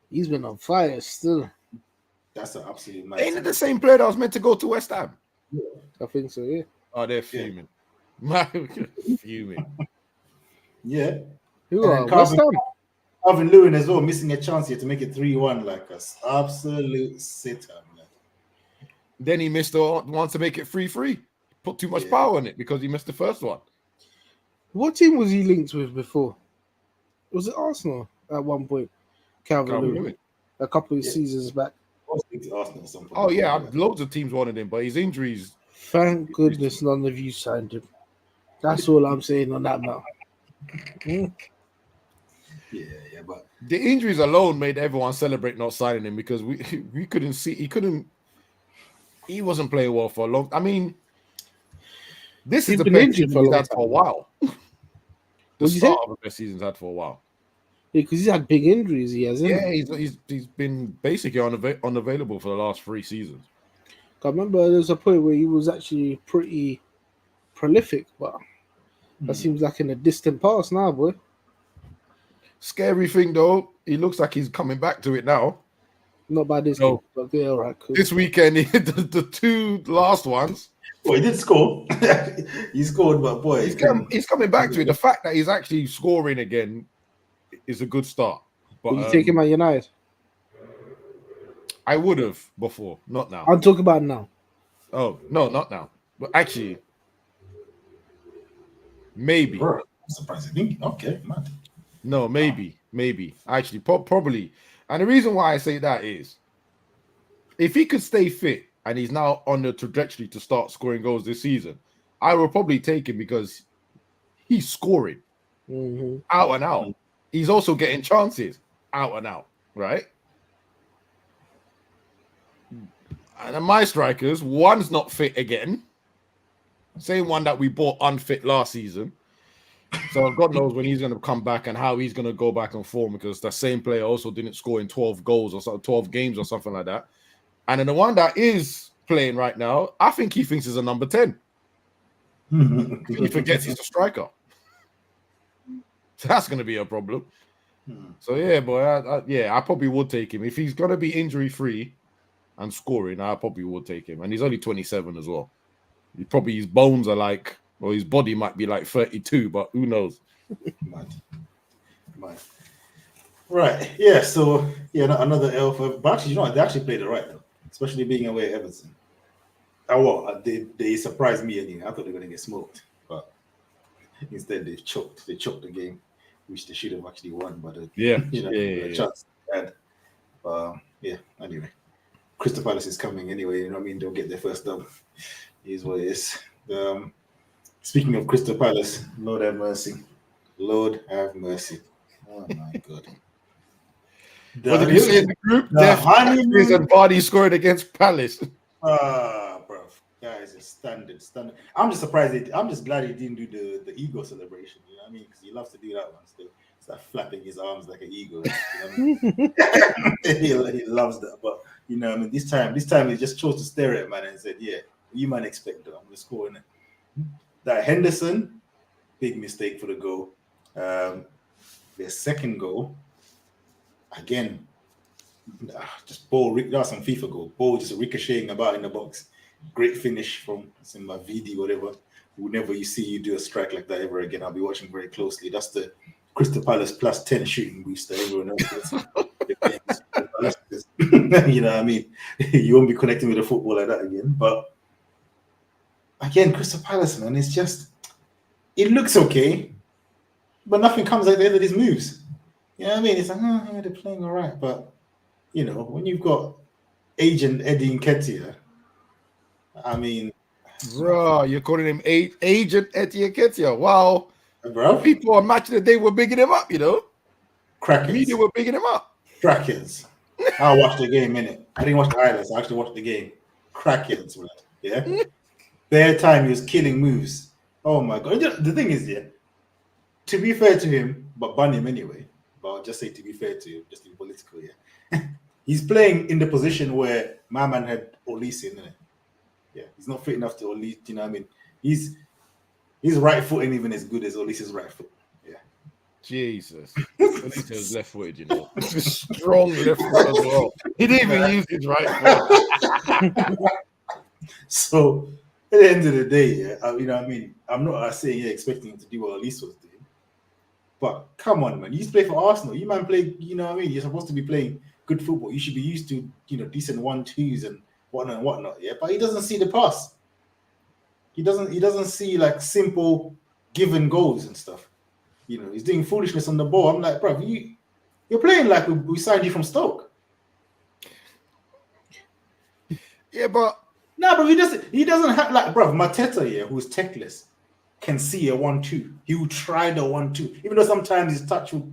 [SPEAKER 9] He's been on fire still.
[SPEAKER 7] That's an absolute
[SPEAKER 8] mess. Ain't it the same player that was meant to go to West Ham?
[SPEAKER 9] Yeah, I think so, yeah.
[SPEAKER 8] Oh, they're fuming. Fuming.
[SPEAKER 7] Yeah.
[SPEAKER 9] Who are West Ham?
[SPEAKER 7] Calvin Lewin as well, missing a chance here to make it 3-1 like us. Absolute sitter, man.
[SPEAKER 8] Then he missed the one to make it 3-3. Put too much power on it because he missed the first one.
[SPEAKER 9] What team was he linked with before? Was it Arsenal at one point? Calvin Lewin. A couple of seasons back.
[SPEAKER 7] Oh
[SPEAKER 8] yeah, loads of teams wanted him, but his injuries.
[SPEAKER 9] Thank goodness none of you signed him. That's all I'm saying on that matter.
[SPEAKER 7] Yeah, but
[SPEAKER 8] the injuries alone made everyone celebrate not signing him because we couldn't see he wasn't playing well for a long. I mean, this is the best season he's had for a while. The start of the best season's had for a while.
[SPEAKER 9] because he's had big injuries. He has,
[SPEAKER 8] Yeah, he's been basically unavailable for the last 3 seasons.
[SPEAKER 9] I remember there was a point where he was actually pretty prolific, but that seems like in the distant past now, boy.
[SPEAKER 8] Scary thing though, he looks like he's coming back to it now.
[SPEAKER 9] Not by this
[SPEAKER 8] No.
[SPEAKER 9] game, but yeah, all right, cool.
[SPEAKER 8] This weekend, the 2 last ones.
[SPEAKER 7] Boy, he did score. He scored, but boy,
[SPEAKER 8] He's coming back to it. The fact that he's actually scoring again is a good start. But
[SPEAKER 9] Will you take him at United?
[SPEAKER 8] I would have before, not now.
[SPEAKER 9] I'm talking about now.
[SPEAKER 8] Oh no, not now. But actually, maybe.
[SPEAKER 7] Bro, I'm surprised. Okay, man.
[SPEAKER 8] No, maybe. Actually, probably. And the reason why I say that is, if he could stay fit and he's now on the trajectory to start scoring goals this season, I will probably take him because he's scoring out and out. He's also getting chances out and out, right? And my strikers, one's not fit again. Same one that we bought unfit last season. So God knows when he's going to come back and how he's going to go back and form, because the same player also didn't score in 12 goals or 12 games or something like that. And then the one that is playing right now, I think he thinks he's a number 10. He forgets he's a striker. So that's going to be a problem. So yeah, boy, I probably would take him. If he's going to be injury-free and scoring, I probably would take him. And he's only 27 as well. His bones are like, or his body might be like 32, but who knows?
[SPEAKER 7] Mad. Right. Yeah. So yeah, another L for. But actually, you know what? They actually played it right though, especially being away at Everton. They surprised me again. I thought they were going to get smoked, but instead they choked. They choked the game, which they should have actually won. But a chance they had. Yeah. Anyway, Crystal Palace is coming anyway. You know what I mean? They'll get their first dub. Is what it is. Speaking of Crystal Palace, Lord have mercy. Lord have mercy. Oh my God.
[SPEAKER 8] What did you say in the group? Honeymoon and Vardy scored against Palace.
[SPEAKER 7] Bro, guys, it's standard. I'm just surprised. I'm just glad he didn't do the ego celebration. You know what I mean? Because he loves to do that one still. Start flapping his arms like an eagle. You know what I mean? he loves that. But you know, I mean, this time he just chose to stare at man and said, "Yeah, you might expect that. I'm just scoring it." That Henderson, big mistake for the goal. Their second goal, again, just ball. That's some FIFA goal. Ball just ricocheting about in the box. Great finish from my VD, whatever. Whenever you see you do a strike like that ever again, I'll be watching very closely. That's the Crystal Palace plus 10 shooting boost that everyone else gets. You know what I mean? You won't be connecting with the football like that again. But again, Crystal Palace, man, it's just, it looks okay, but nothing comes at the end of these moves. You know what I mean? It's like, yeah, they're playing all right. But, you know, when you've got Agent Eddie Nketiah, I mean...
[SPEAKER 8] Bro, you're calling him Agent Eddie Nketiah. Wow.
[SPEAKER 7] Bro.
[SPEAKER 8] People on Match of the Day were bigging him up, you know?
[SPEAKER 7] Crackers.
[SPEAKER 8] Media were bigging him up.
[SPEAKER 7] Crackers. I watched the game, innit? I didn't watch the highlights. I actually watched the game. Crackers, man. Yeah? Bare time, he was killing moves. Oh, my God. The thing is, yeah, to be fair to him, but ban him anyway, but I'll just say to be fair to him, just to be political, yeah. He's playing in the position where my man had Olise in it. Yeah, he's not fit enough to Olise, you know what I mean? His right foot ain't even as good as Olise's right foot. Yeah.
[SPEAKER 8] Jesus. Olise was left footed, you know. Strong left foot as well. He didn't even use his right foot.
[SPEAKER 7] So at the end of the day, yeah, you know what I mean? I'm not saying expecting him to do what Olise was doing. But come on, man. You used to play for Arsenal. You man play, you know what I mean? You're supposed to be playing good football. You should be used to, you know, decent 1-2s and whatnot. Yeah. But he doesn't see the pass. He doesn't see like simple given goals and stuff. You know, he's doing foolishness on the ball. I'm like, bro, you're playing like we signed you from Stoke.
[SPEAKER 8] Yeah, but
[SPEAKER 7] no, but he doesn't have like, bro, Mateta here, who's techless, can see a 1-2. He will try the 1-2, even though sometimes his touch will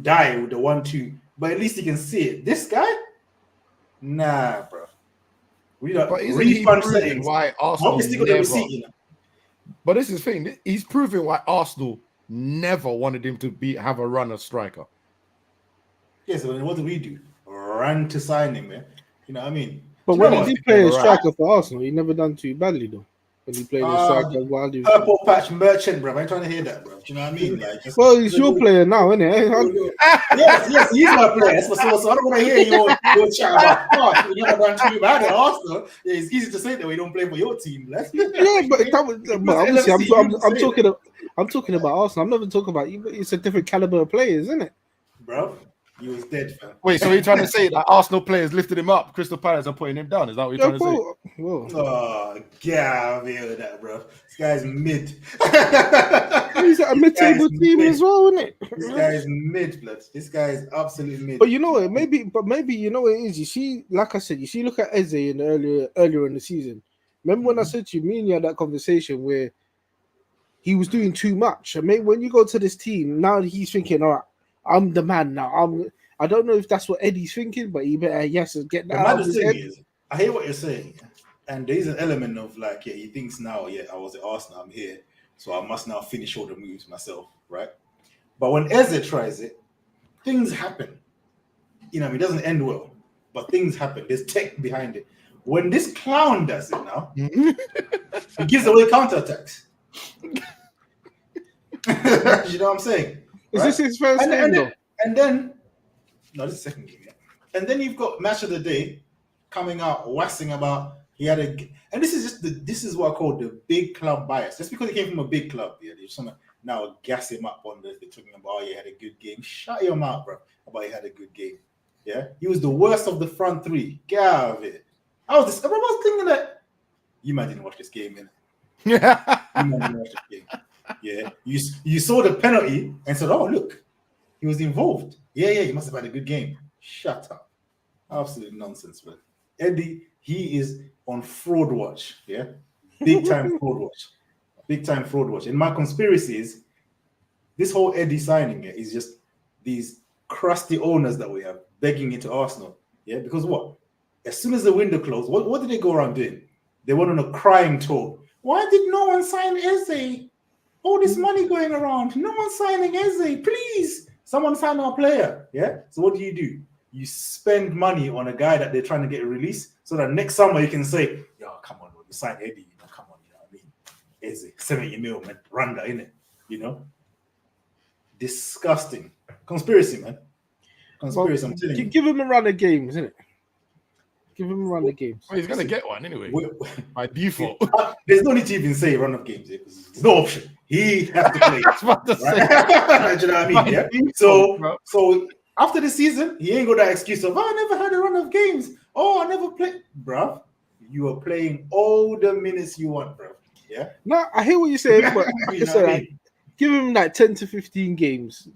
[SPEAKER 7] die with the 1-2. But at least he can see it. This guy, nah, bro.
[SPEAKER 8] But isn't he proving why Arsenal never? But this is the thing. He's proving why Arsenal never wanted him to have a runner striker.
[SPEAKER 7] Yes, yeah, so what do we do? Ran to sign him, man. You know what I mean?
[SPEAKER 9] But when he did play a striker for Arsenal, he never done too badly though. When he played a striker, while he was
[SPEAKER 7] purple patch merchant, bro. I ain't trying to hear that, bro. Do you know what I mean? Like, just,
[SPEAKER 9] well, he's your player now, isn't it?
[SPEAKER 7] yes, he's my player. So I don't want to hear your chat about Arsenal. You never done too bad at Arsenal. Yeah, it's easy to say that we don't play for your team. But obviously, I'm talking about Arsenal. I'm never talking about you. It's a different caliber of players, isn't it, bro? He was dead, fam.
[SPEAKER 8] Wait, so you're trying to say that Arsenal players lifted him up, Crystal Palace are putting him down? Is that what you're trying to say?
[SPEAKER 7] Whoa. Oh, get out of here with that, bro. This guy's mid.
[SPEAKER 9] He's at a mid-table team as well, isn't it?
[SPEAKER 7] This guy's mid, blood. This guy is absolutely mid.
[SPEAKER 9] But you know what? Maybe you know what it is. You see, like I said, look at Eze in earlier in the season. Remember when I said to you, me and you had that conversation where he was doing too much. I mean, when you go to this team, now he's thinking, all right, I'm the man now. I don't know if that's what Eddie's thinking, but he better get that out of his head.
[SPEAKER 7] I hear what you're saying, and there's an element of like, he thinks now, I was at Arsenal, I'm here, so I must now finish all the moves myself, right? But when Eze tries it, things happen. You know, it doesn't end well, but things happen. There's tech behind it. When this clown does it now, he gives away counterattacks. You know what I'm saying?
[SPEAKER 9] Is this his first game though?
[SPEAKER 7] And then, no, this is the second game. Yeah. And then you've got match of the day coming out, waxing about and this is what I call the big club bias. Just because he came from a big club, they just want to now gas him up on this. They're talking about, he had a good game. Shut your mouth, bro. About he had a good game. Yeah, he was the worst of the front three. Get out of it. I was thinking that you might didn't watch this game, innit? Yeah, you might didn't watch this game. Yeah, you saw the penalty and said, "Oh, look, he was involved." Yeah, he must have had a good game. Shut up, absolute nonsense, man. Eddie, he is on fraud watch. Yeah, big time fraud watch. And my conspiracy is this whole Eddie signing is just these crusty owners that we have begging into Arsenal. Yeah, because what? As soon as the window closed, what did they go around doing? They went on a crying tour. Why did no one sign Eze? All this money going around. No one's signing Eze. Please, someone sign our player. Yeah. So what do? You spend money on a guy that they're trying to get a release, so that next summer you can say, "Yo, come on, you sign Eddie. Come on, you know what I mean? Eze, 70 mil, man. Randa, innit? You know." Disgusting. Conspiracy, man. Conspiracy.
[SPEAKER 9] Well,
[SPEAKER 7] I'm telling you.
[SPEAKER 9] Give him a run of games, isn't it? Give him a run of games.
[SPEAKER 8] Well, he's gonna get one anyway. By default.
[SPEAKER 7] There's no need to even say run of games. There's no option. He has to play. Right? Do you know what I mean? Yeah. So after the season, he ain't got that excuse of, I never had a run of games. Oh, I never played. Bruv, you are playing all the minutes you want, bruv. Yeah.
[SPEAKER 9] No, I hear what you're saying, but give him like 10 to 15 games.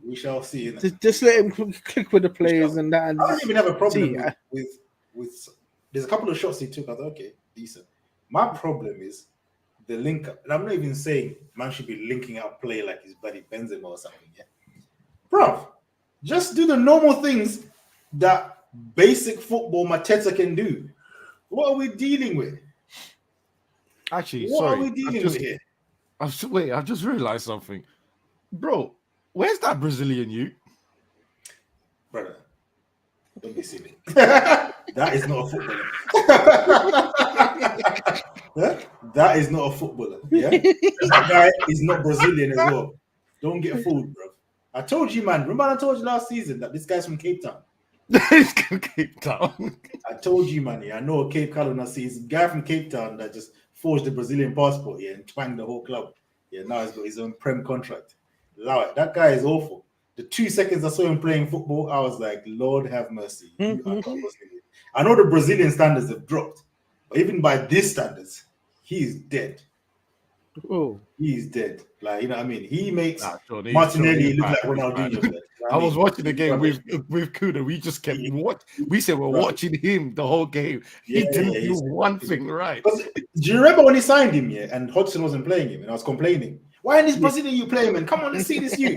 [SPEAKER 7] We shall see.
[SPEAKER 9] Just let him click with the players and that. And
[SPEAKER 7] I don't even have a problem with. There's a couple of shots he took. I thought, okay, decent. My problem is the link up, and I'm not even saying man should be linking up play like his buddy Benzema or something. Yeah, bro, just do the normal things that basic football Mateta can do. What are we dealing with?
[SPEAKER 8] Actually,
[SPEAKER 7] what are we dealing with here?
[SPEAKER 8] I've just realized something, bro. Where's that Brazilian you?
[SPEAKER 7] Brother, don't be silly. That is not a footballer. That is not a footballer. Yeah? That guy is not Brazilian as well. Don't get fooled, bro. I told you, man. Remember I told you last season that this guy's from Cape Town?
[SPEAKER 8] He's from Cape Town.
[SPEAKER 7] I told you, man. Yeah, I know a Cape Town. I see he's a guy from Cape Town that just forged the Brazilian passport, and twanged the whole club. Yeah, now he's got his own Prem contract. Allow it. That guy is awful. The 2 seconds I saw him playing football, I was like, Lord have mercy. I know the Brazilian standards have dropped, but even by these standards, he's dead.
[SPEAKER 9] Oh,
[SPEAKER 7] he's dead. Like, you know what I mean? He makes Martinelli look like Ronaldinho.
[SPEAKER 8] I was watching the game with Kuda. We just kept we said we're watching him the whole game. He didn't do one thing right.
[SPEAKER 7] Do you remember when he signed him, and Hodgson wasn't playing him, and I was complaining? Why in this Brazilian you play, man? Come on, let's see this you.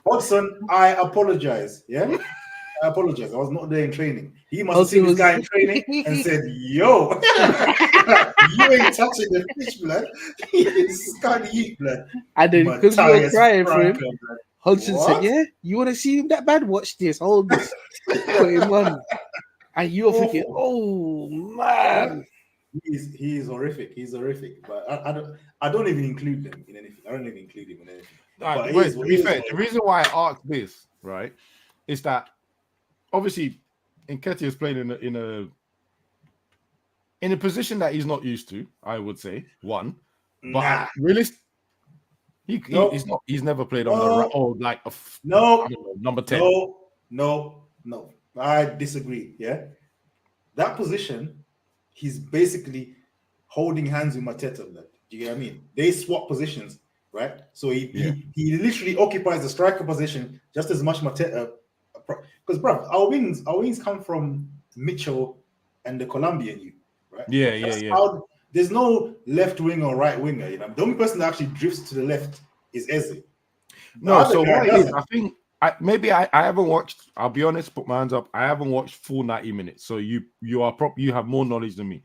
[SPEAKER 7] Hodgson, I apologize. Yeah, I apologize. I was not there in training. He must have seen this guy in training and said, "Yo, you ain't touching the fish, blood. It's can't eat, blood."
[SPEAKER 9] And then because we were crying for him, Hudson said,
[SPEAKER 7] What?
[SPEAKER 9] "Yeah, you want to see him that bad? Watch this. Hold this. Put him on." And you're thinking, "Oh man,
[SPEAKER 7] He's horrific. He's horrific. But I don't even include them in anything. I don't even include him in anything. But
[SPEAKER 8] Wait, to be fair, the reason why I asked this, right, is that obviously Nketiah is playing in a position that he's not used to. I would say one, but he's never played on number 10.
[SPEAKER 7] No. I disagree. Yeah, that position, he's basically holding hands with Mateta. Do you get what I mean? They swap positions, right? So he literally occupies the striker position just as much Mateta. Because, bro, our wings come from Mitchell and the Colombian youth, right?
[SPEAKER 8] Yeah.
[SPEAKER 7] There's no left wing or right winger. You know, the only person that actually drifts to the left is Eze.
[SPEAKER 8] No, so what it is, I think I haven't watched. I'll be honest, put my hands up. I haven't watched full 90 minutes. So you have more knowledge than me.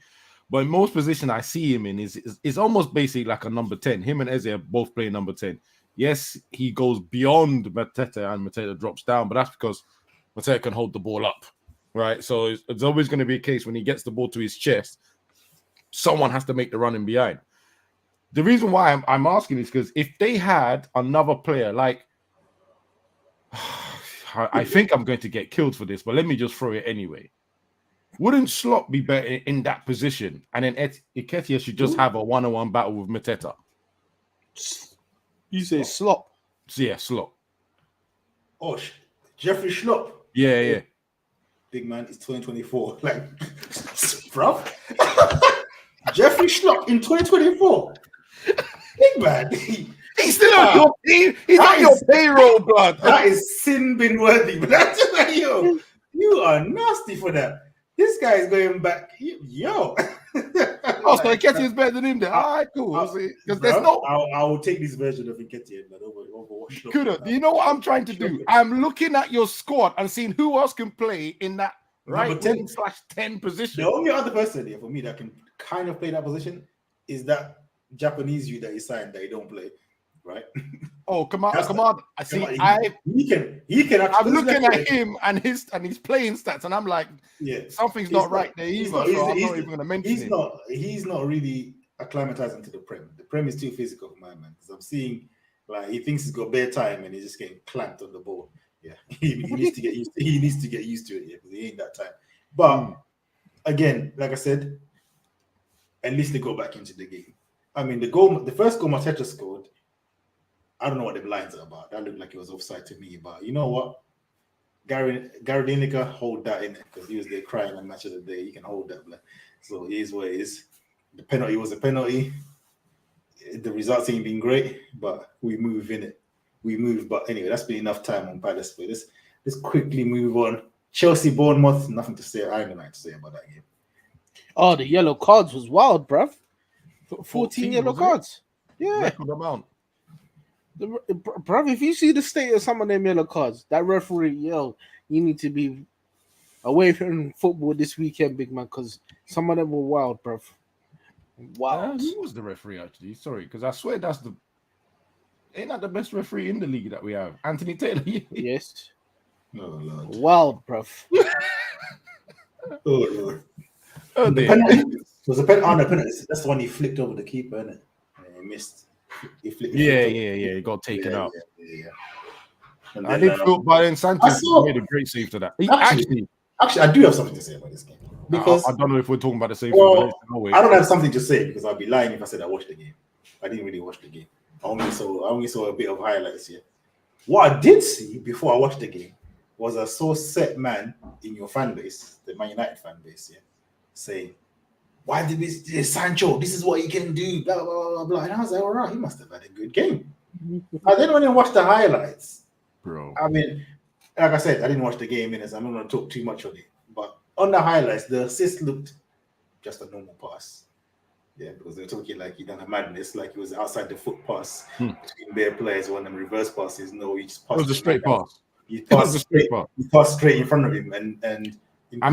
[SPEAKER 8] But in most positions I see him in is almost basically like a number 10. Him and Eze are both playing number 10. Yes, he goes beyond Mateta and Mateta drops down, but that's because Mateta can hold the ball up, right? So it's always going to be a case when he gets the ball to his chest, someone has to make the running behind. The reason why I'm asking is because if they had another player like, I think I'm going to get killed for this, but let me just throw it anyway. Wouldn't Slot be better in that position? And then Nketiah should just have a one-on-one battle with Mateta.
[SPEAKER 9] You say Slot?
[SPEAKER 8] Yeah, Slot.
[SPEAKER 7] Oh, Jeffrey Schlop.
[SPEAKER 8] Yeah.
[SPEAKER 7] Big man, it's 2024. Like, bro. Jeffrey Schlop in 2024. Big man.
[SPEAKER 8] He's still on your team. He's on your payroll, blood.
[SPEAKER 7] That is sin bin worthy. But that's like, yo, you are nasty for that. This guy is going back. Yo.
[SPEAKER 8] Oh, so Nketiah is better than him then. All right, cool. Because there's no.
[SPEAKER 7] I will take this version of Nketiah over what Schlop.
[SPEAKER 8] Do you know what I'm trying to do? I'm looking at your squad and seeing who else can play in that right 10/10 position.
[SPEAKER 7] The only other person here for me that can kind of play that position is that Japanese youth that he signed that he don't play, right?
[SPEAKER 8] Oh, come on! I see.
[SPEAKER 7] He can.
[SPEAKER 8] I'm looking at him and his playing stats, and I'm like, something's not right there either. So I'm not even going to mention it.
[SPEAKER 7] He's not really acclimatizing to the Prem. The Prem is too physical for my man. Because I'm seeing like he thinks he's got bare time and he's just getting clamped on the ball. Yeah, he needs to get used. He needs to get used to it. Yeah, because he ain't that time. But again, like I said, at least they go back into the game. I mean, the first goal Mateta scored, I don't know what the lines are about. That looked like it was offside to me. But you know what? Gary Lineker hold that in it because he was there crying on Match of the Day. He can hold that. So it is what it is. The penalty was a penalty. The results ain't been great, but we move in it. We move. But anyway, that's been enough time on Palace. Let's quickly move on. Chelsea, Bournemouth, nothing to say. I don't know nothing to say about that game.
[SPEAKER 9] Oh, the yellow cards was wild, bruv. 14 yellow cards. Yeah.
[SPEAKER 8] Record amount.
[SPEAKER 9] Bruv, if you see the state of some of them yellow cards, that referee, you need to be away from football this weekend, big man, because some of them were wild, bruv. Wow.
[SPEAKER 8] Who was the referee, actually? Sorry, because I swear ain't that the best referee in the league that we have? Anthony Taylor.
[SPEAKER 9] Yes.
[SPEAKER 7] Oh, Lord.
[SPEAKER 9] Wild, bruv.
[SPEAKER 7] Oh, Lord. The penalty was a penalty. That's the one he flicked over the keeper, isn't it? He missed. He flicked.
[SPEAKER 8] He got taken out.
[SPEAKER 7] Yeah.
[SPEAKER 8] I did feel, but then Sanchez made a great save to that.
[SPEAKER 7] Actually, I do have something to say about this game because
[SPEAKER 8] I don't know if we're talking about the same
[SPEAKER 7] thing.
[SPEAKER 8] But
[SPEAKER 7] I don't have something to say because I'd be lying if I said I watched the game. I didn't really watch the game. I only saw a bit of highlights here. What I did see before I watched the game was I saw set man in your fan base, the Man United fan base, saying, "Why did this Sancho? This is what he can do." Blah blah blah blah. And I was like, "All right, he must have had a good game." I then went and watched the highlights,
[SPEAKER 8] bro.
[SPEAKER 7] I mean, like I said, I didn't watch the game, so I'm not going to talk too much on it. But on the highlights, the assist looked just a normal pass. Yeah, because they're talking like he done a madness, like he was outside the foot pass between bare players. One of them reverse passes. No, he just passed.
[SPEAKER 8] It was a straight pass.
[SPEAKER 7] He passed straight in front of him, and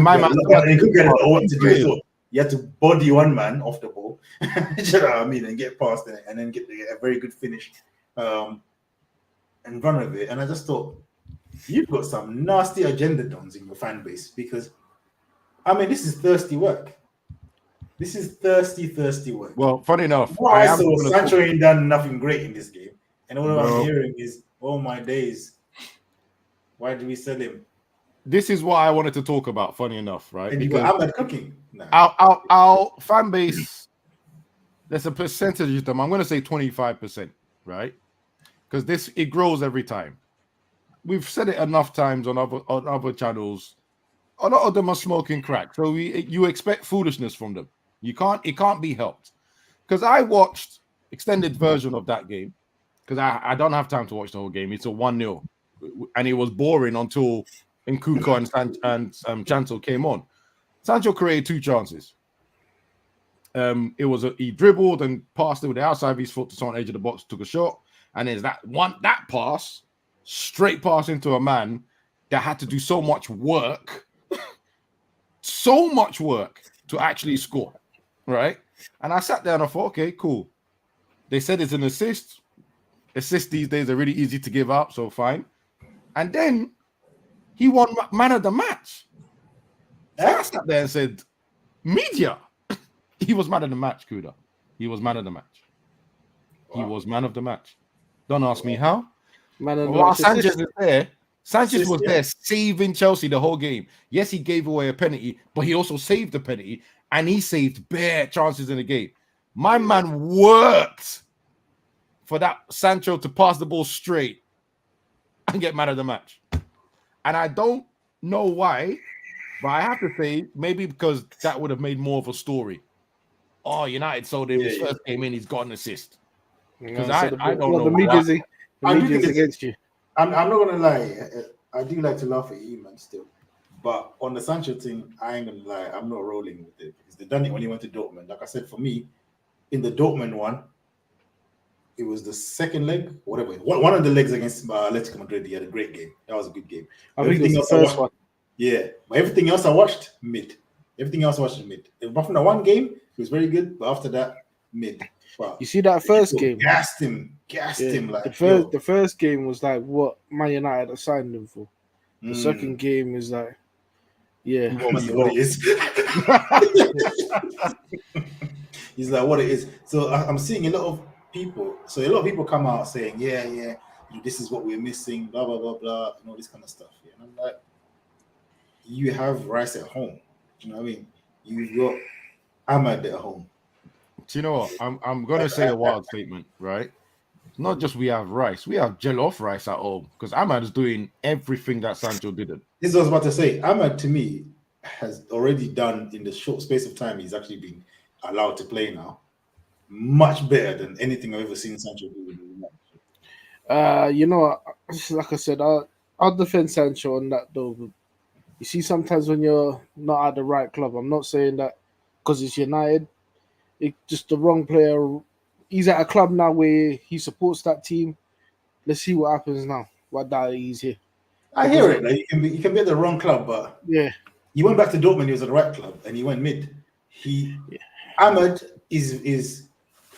[SPEAKER 8] my man,
[SPEAKER 7] he couldn't get what to do. So you had to body one man off the ball, you know what I mean, and get past it, and then get a very good finish. And in front of it, and I just thought, you've got some nasty agenda dons in your fan base because, I mean, this is thirsty work. This is thirsty work.
[SPEAKER 8] Well, funny enough,
[SPEAKER 7] What I saw, Sancho ain't done nothing great in this game, and all I'm hearing is, "Oh my days, why did we sell him?"
[SPEAKER 8] This is what I wanted to talk about. Funny enough, right?
[SPEAKER 7] And you got Ahmed cooking. Nah.
[SPEAKER 8] Our fan base, there's a percentage of them. I'm going to say 25%, right? Because it grows every time. We've said it enough times on other channels. A lot of them are smoking crack, so you expect foolishness from them. It can't be helped. Because I watched extended version of that game because I don't have time to watch the whole game. It's a 1-0, and it was boring until Nkuko and Chancel came on. Sancho created 2 chances. He dribbled and passed it with the outside of his foot to someone edge of the box, took a shot, and there's that pass, straight pass into a man that had to do so much work to actually score, right? And I sat there and I thought, okay, cool. They said it's an assist. Assists these days are really easy to give out, so fine. And then he won man of the match. So I sat there and said, media. He was man of the match, Kuda. He was man of the match. Wow. He was man of the match. Don't ask me how. While Sanchez is there, Sanchez was there saving Chelsea the whole game. Yes, he gave away a penalty, but he also saved the penalty, and he saved bare chances in the game. My man worked for that Sancho to pass the ball straight and get man of the match. And I don't know why, but I have to say, maybe because that would have made more of a story. Oh, United sold him his first game in, he's got an assist. Because I don't know.
[SPEAKER 9] The media's against you.
[SPEAKER 7] I'm not gonna lie. I do like to laugh at you, man, still. But on the Sancho thing, I ain't gonna lie. I'm not rolling with it because they done it when he went to Dortmund. Like I said, for me, in the Dortmund one, it was the second leg, whatever. One of the legs against Atletico Madrid. He had a great game. That was a good game. Everything else I watched, but everything else I watched mid. Everything else I watched mid. Apart from that one game, it was very good. But after that, mid. Wow.
[SPEAKER 9] You see that first game?
[SPEAKER 7] Gassed him. Like
[SPEAKER 9] the first game was like what Man United assigned him for. The second game is like,
[SPEAKER 7] what it is. He's like what it is. So I'm seeing a lot of people. So a lot of people come out saying, this is what we're missing, blah blah blah blah, and all this kind of stuff. Yeah. And I'm like, you have Rice at home. You know what I mean? You've got Ahmad at home.
[SPEAKER 8] Do you know what? I'm gonna say a wild statement, right? Not just we have Rice, we have Jollof Rice at home because Ahmad is doing everything that Sancho didn't.
[SPEAKER 7] This is what I was about to say. Ahmad, to me, has already done in the short space of time he's actually been allowed to play now much better than anything I've ever seen Sancho do.
[SPEAKER 9] Like I said, I'll defend Sancho on that though. But you see, sometimes when you're not at the right club, I'm not saying that because it's United. It's just the wrong player. He's at a club now where he supports that team. Let's see what happens now. What that he's here.
[SPEAKER 7] I hear it. Like, you can be at the wrong club, but he went back to Dortmund. He was at the right club, and he went mid. Ahmed is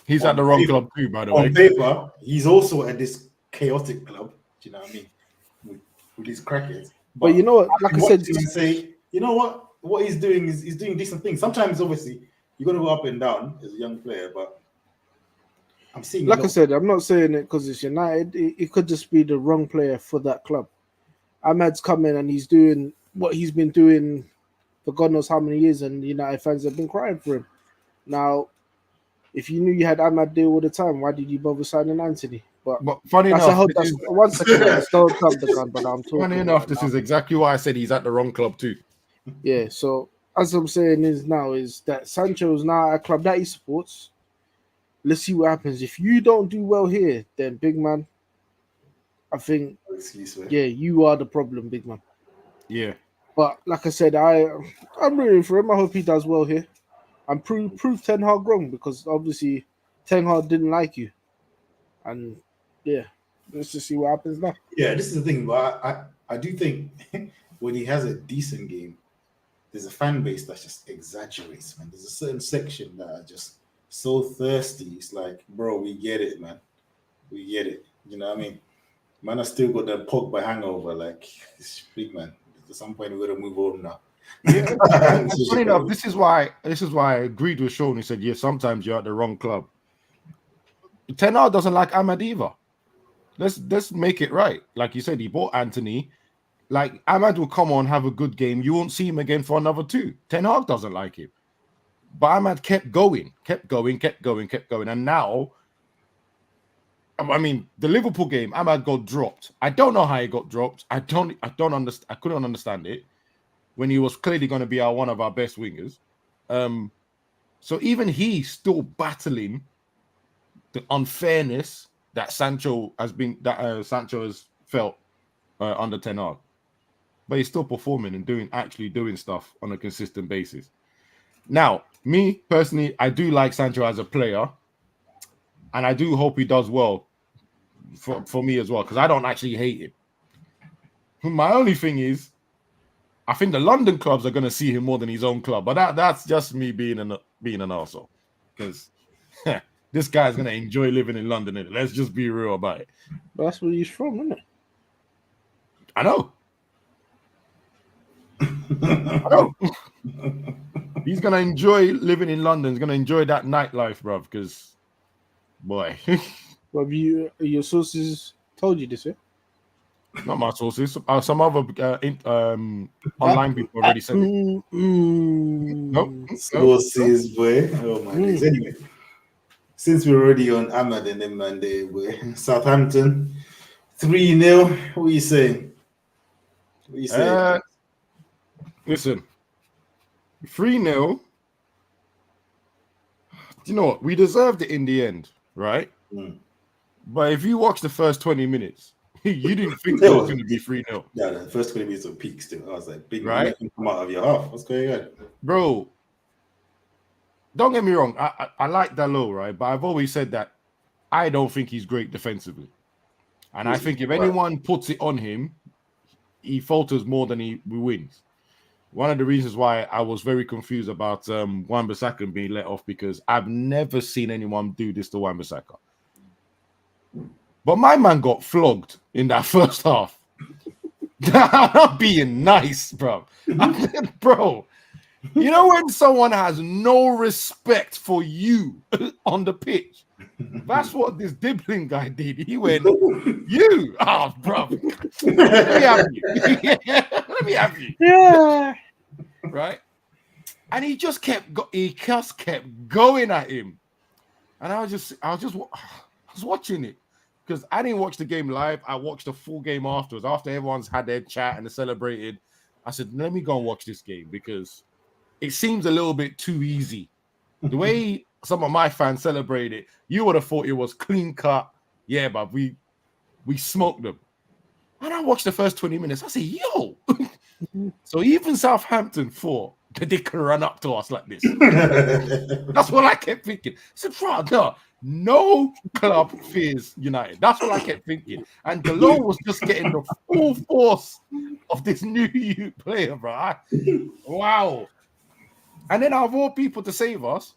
[SPEAKER 8] he's at the wrong club too, by the way.
[SPEAKER 7] On paper, he's also at this chaotic club. Do you know what I mean? With his crackers.
[SPEAKER 9] But you know what? Like I said,
[SPEAKER 7] say, you know what he's doing is he's doing decent things. Sometimes, obviously, you're gonna go up and down as a young player, but I'm seeing.
[SPEAKER 9] Like I said, I'm not saying it because it's United. It could just be the wrong player for that club. Ahmad's come in and he's doing what he's been doing for God knows how many years, and United fans have been crying for him. Now, if you knew you had Ahmad there all the time, why did you bother signing Anthony? But
[SPEAKER 8] funny enough,
[SPEAKER 9] one second, don't jump the gun. But I'm talking.
[SPEAKER 8] Funny enough, this is exactly why I said he's at the wrong club too.
[SPEAKER 9] Yeah. So as I'm saying is that Sancho is now at a club that he supports. Let's see what happens. If you don't do well here, then big man, I think you are the problem, big man.
[SPEAKER 8] Yeah.
[SPEAKER 9] But like I said, I'm rooting for him. I hope he does well here. And prove Ten Hag wrong because obviously Ten Hag didn't like you. And let's just see what happens now.
[SPEAKER 7] Yeah, this is the thing. But I do think when he has a decent game, there's a fan base that just exaggerates, man. There's a certain section that are just so thirsty. It's like, bro, we get it, man. We get it. You know what I mean? Man, I still got that Pogba hangover. Like, it's big man. At some point, we got to move on now.
[SPEAKER 8] Yeah, funny enough, this is why I agreed with Sean. He said, "Yeah, sometimes you're at the wrong club." Ten Hag doesn't like Ahmad either. Let's make it right. Like you said, he bought Anthony. Like Ahmad will come on, have a good game. You won't see him again for another 2. Ten Hag doesn't like him, but Ahmad kept going, and now, I mean, the Liverpool game, Ahmad got dropped. I don't know how he got dropped. I don't understand. I couldn't understand it when he was clearly going to be one of our best wingers. So even he's still battling the unfairness that Sancho has felt under Ten Hag, but he's still performing and actually doing stuff on a consistent basis. Now, me personally, I do like Sancho as a player, and I do hope he does well for me as well, because I don't actually hate him. My only thing is, I think the London clubs are going to see him more than his own club, but that's just me being an arsehole, because this guy's going to enjoy living in London. Innit? Let's just be real about it.
[SPEAKER 9] But that's where he's from, isn't it?
[SPEAKER 8] I know. I know. He's going to enjoy living in London. He's going to enjoy that nightlife, bruv, because, boy.
[SPEAKER 9] Well, your sources told you this, yeah?
[SPEAKER 8] Not my sources. Some other online people already said it. Nope.
[SPEAKER 7] Sources, boy. Oh my days. Anyway, since we're already on Ahmad and them man there, boy. Southampton 3-0. What are you saying?
[SPEAKER 8] Listen, 3-0. You know what? We deserved it in the end, right? But if you watch the first 20 minutes, you didn't think it was going to be 3-0.
[SPEAKER 7] Yeah, the first 20 minutes of peak still. I was like, big
[SPEAKER 8] right?
[SPEAKER 7] Come out of your half. What's going on?
[SPEAKER 8] Bro, don't get me wrong. I like Dalot, right? But I've always said that I don't think he's great defensively. And I think if anyone puts it on him, he falters more than he wins. One of the reasons why I was very confused about Wan-Bissaka being let off, because I've never seen anyone do this to Wan-Bissaka. But my man got flogged in that first half. I'm not being nice, bro. Bro, you know when someone has no respect for you on the pitch? That's what this Dibbling guy did. He went, you, bro. Let me have you. Let me have you.
[SPEAKER 9] Yeah.
[SPEAKER 8] Right? And he just kept going at him. And I was watching it. Because I didn't watch the game live. I watched the full game afterwards. After everyone's had their chat and they celebrated, I said, let me go and watch this game, because it seems a little bit too easy. The way some of my fans celebrated, you would have thought it was clean cut. Yeah, but we smoked them. And I watched the first 20 minutes. I said, yo. So even Southampton thought that they could run up to us like this. That's what I kept thinking. I said, bro, no club fears United. That's what I kept thinking. And Dalot was just getting the full force of this new player, bro. Wow. And then out of all people to save us,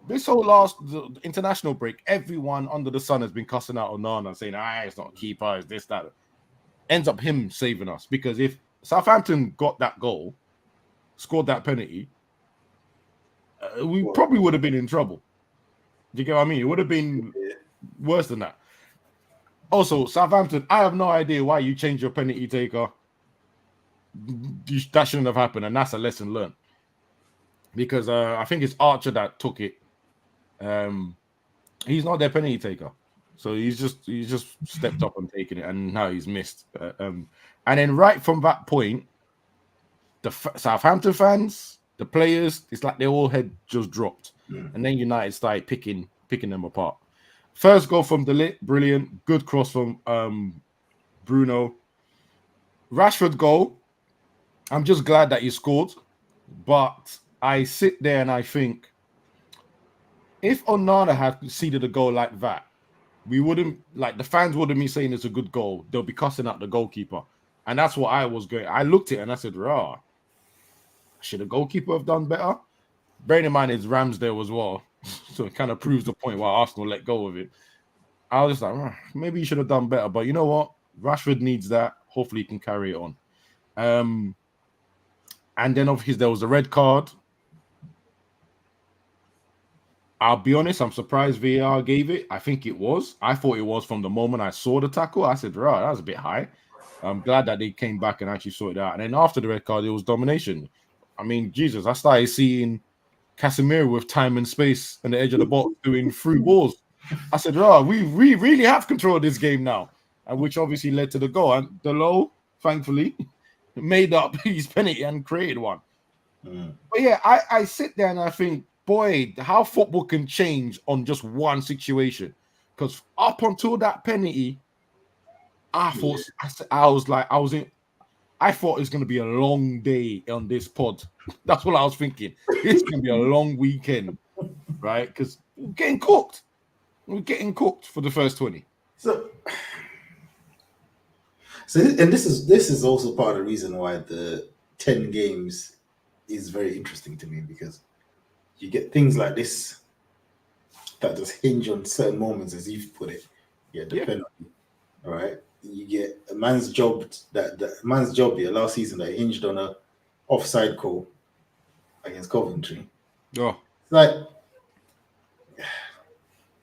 [SPEAKER 8] this whole the international break, everyone under the sun has been cussing out Onana, saying, it's not a keeper, it's this, that. Ends up him saving us, because if Southampton got that goal, scored that penalty, we probably would have been in trouble. Do you get what I mean? It would have been worse than that. Also, Southampton, I have no idea why you changed your penalty taker. That shouldn't have happened, and that's a lesson learned. Because I think it's Archer that took it. He's not their penalty taker, so he's just stepped up and taken it, and now he's missed. And then right from that point, the Southampton fans, the players, it's like their all head just dropped, and then United started picking them apart. First goal from De Ligt, brilliant. Good cross from Bruno. Rashford goal. I'm just glad that he scored, but I sit there and I think, if Onana had conceded a goal like that, we wouldn't, like, the fans wouldn't be saying it's a good goal. They'll be cussing out the goalkeeper. And that's what I was going. I looked at it and I said, rah, should the goalkeeper have done better? Bearing in mind it's Ramsdale as well. So it kind of proves the point why Arsenal let go of it. I was just like, maybe you should have done better. But you know what? Rashford needs that. Hopefully, he can carry it on. And then of his, there was a red card. I'll be honest, I'm surprised VAR gave it. I think it was. I thought it was from the moment I saw the tackle. I said, right, that was a bit high. I'm glad that they came back and actually sorted it out. And then after the red card, it was domination. I mean, Jesus, I started seeing Casemiro with time and space on the edge of the box doing through balls. I said, oh, we really have control of this game now. And which obviously led to the goal. And Delo, thankfully, made up his penalty and created one. But yeah, I sit there and I think, boy, how football can change on just one situation. Because up until that penalty, I thought it was going to be a long day on this pod. That's what I was thinking. It's going to be a long weekend, right? Because we're getting cooked. We're getting cooked for the first 20.
[SPEAKER 7] So and this is also part of the reason why the 10 games is very interesting to me, because you get things like this that just hinge on certain moments, as you've put it. Yeah, the penalty. All right. You get a man's job here last season that hinged on a offside call against Coventry.
[SPEAKER 8] Oh.
[SPEAKER 7] It's like,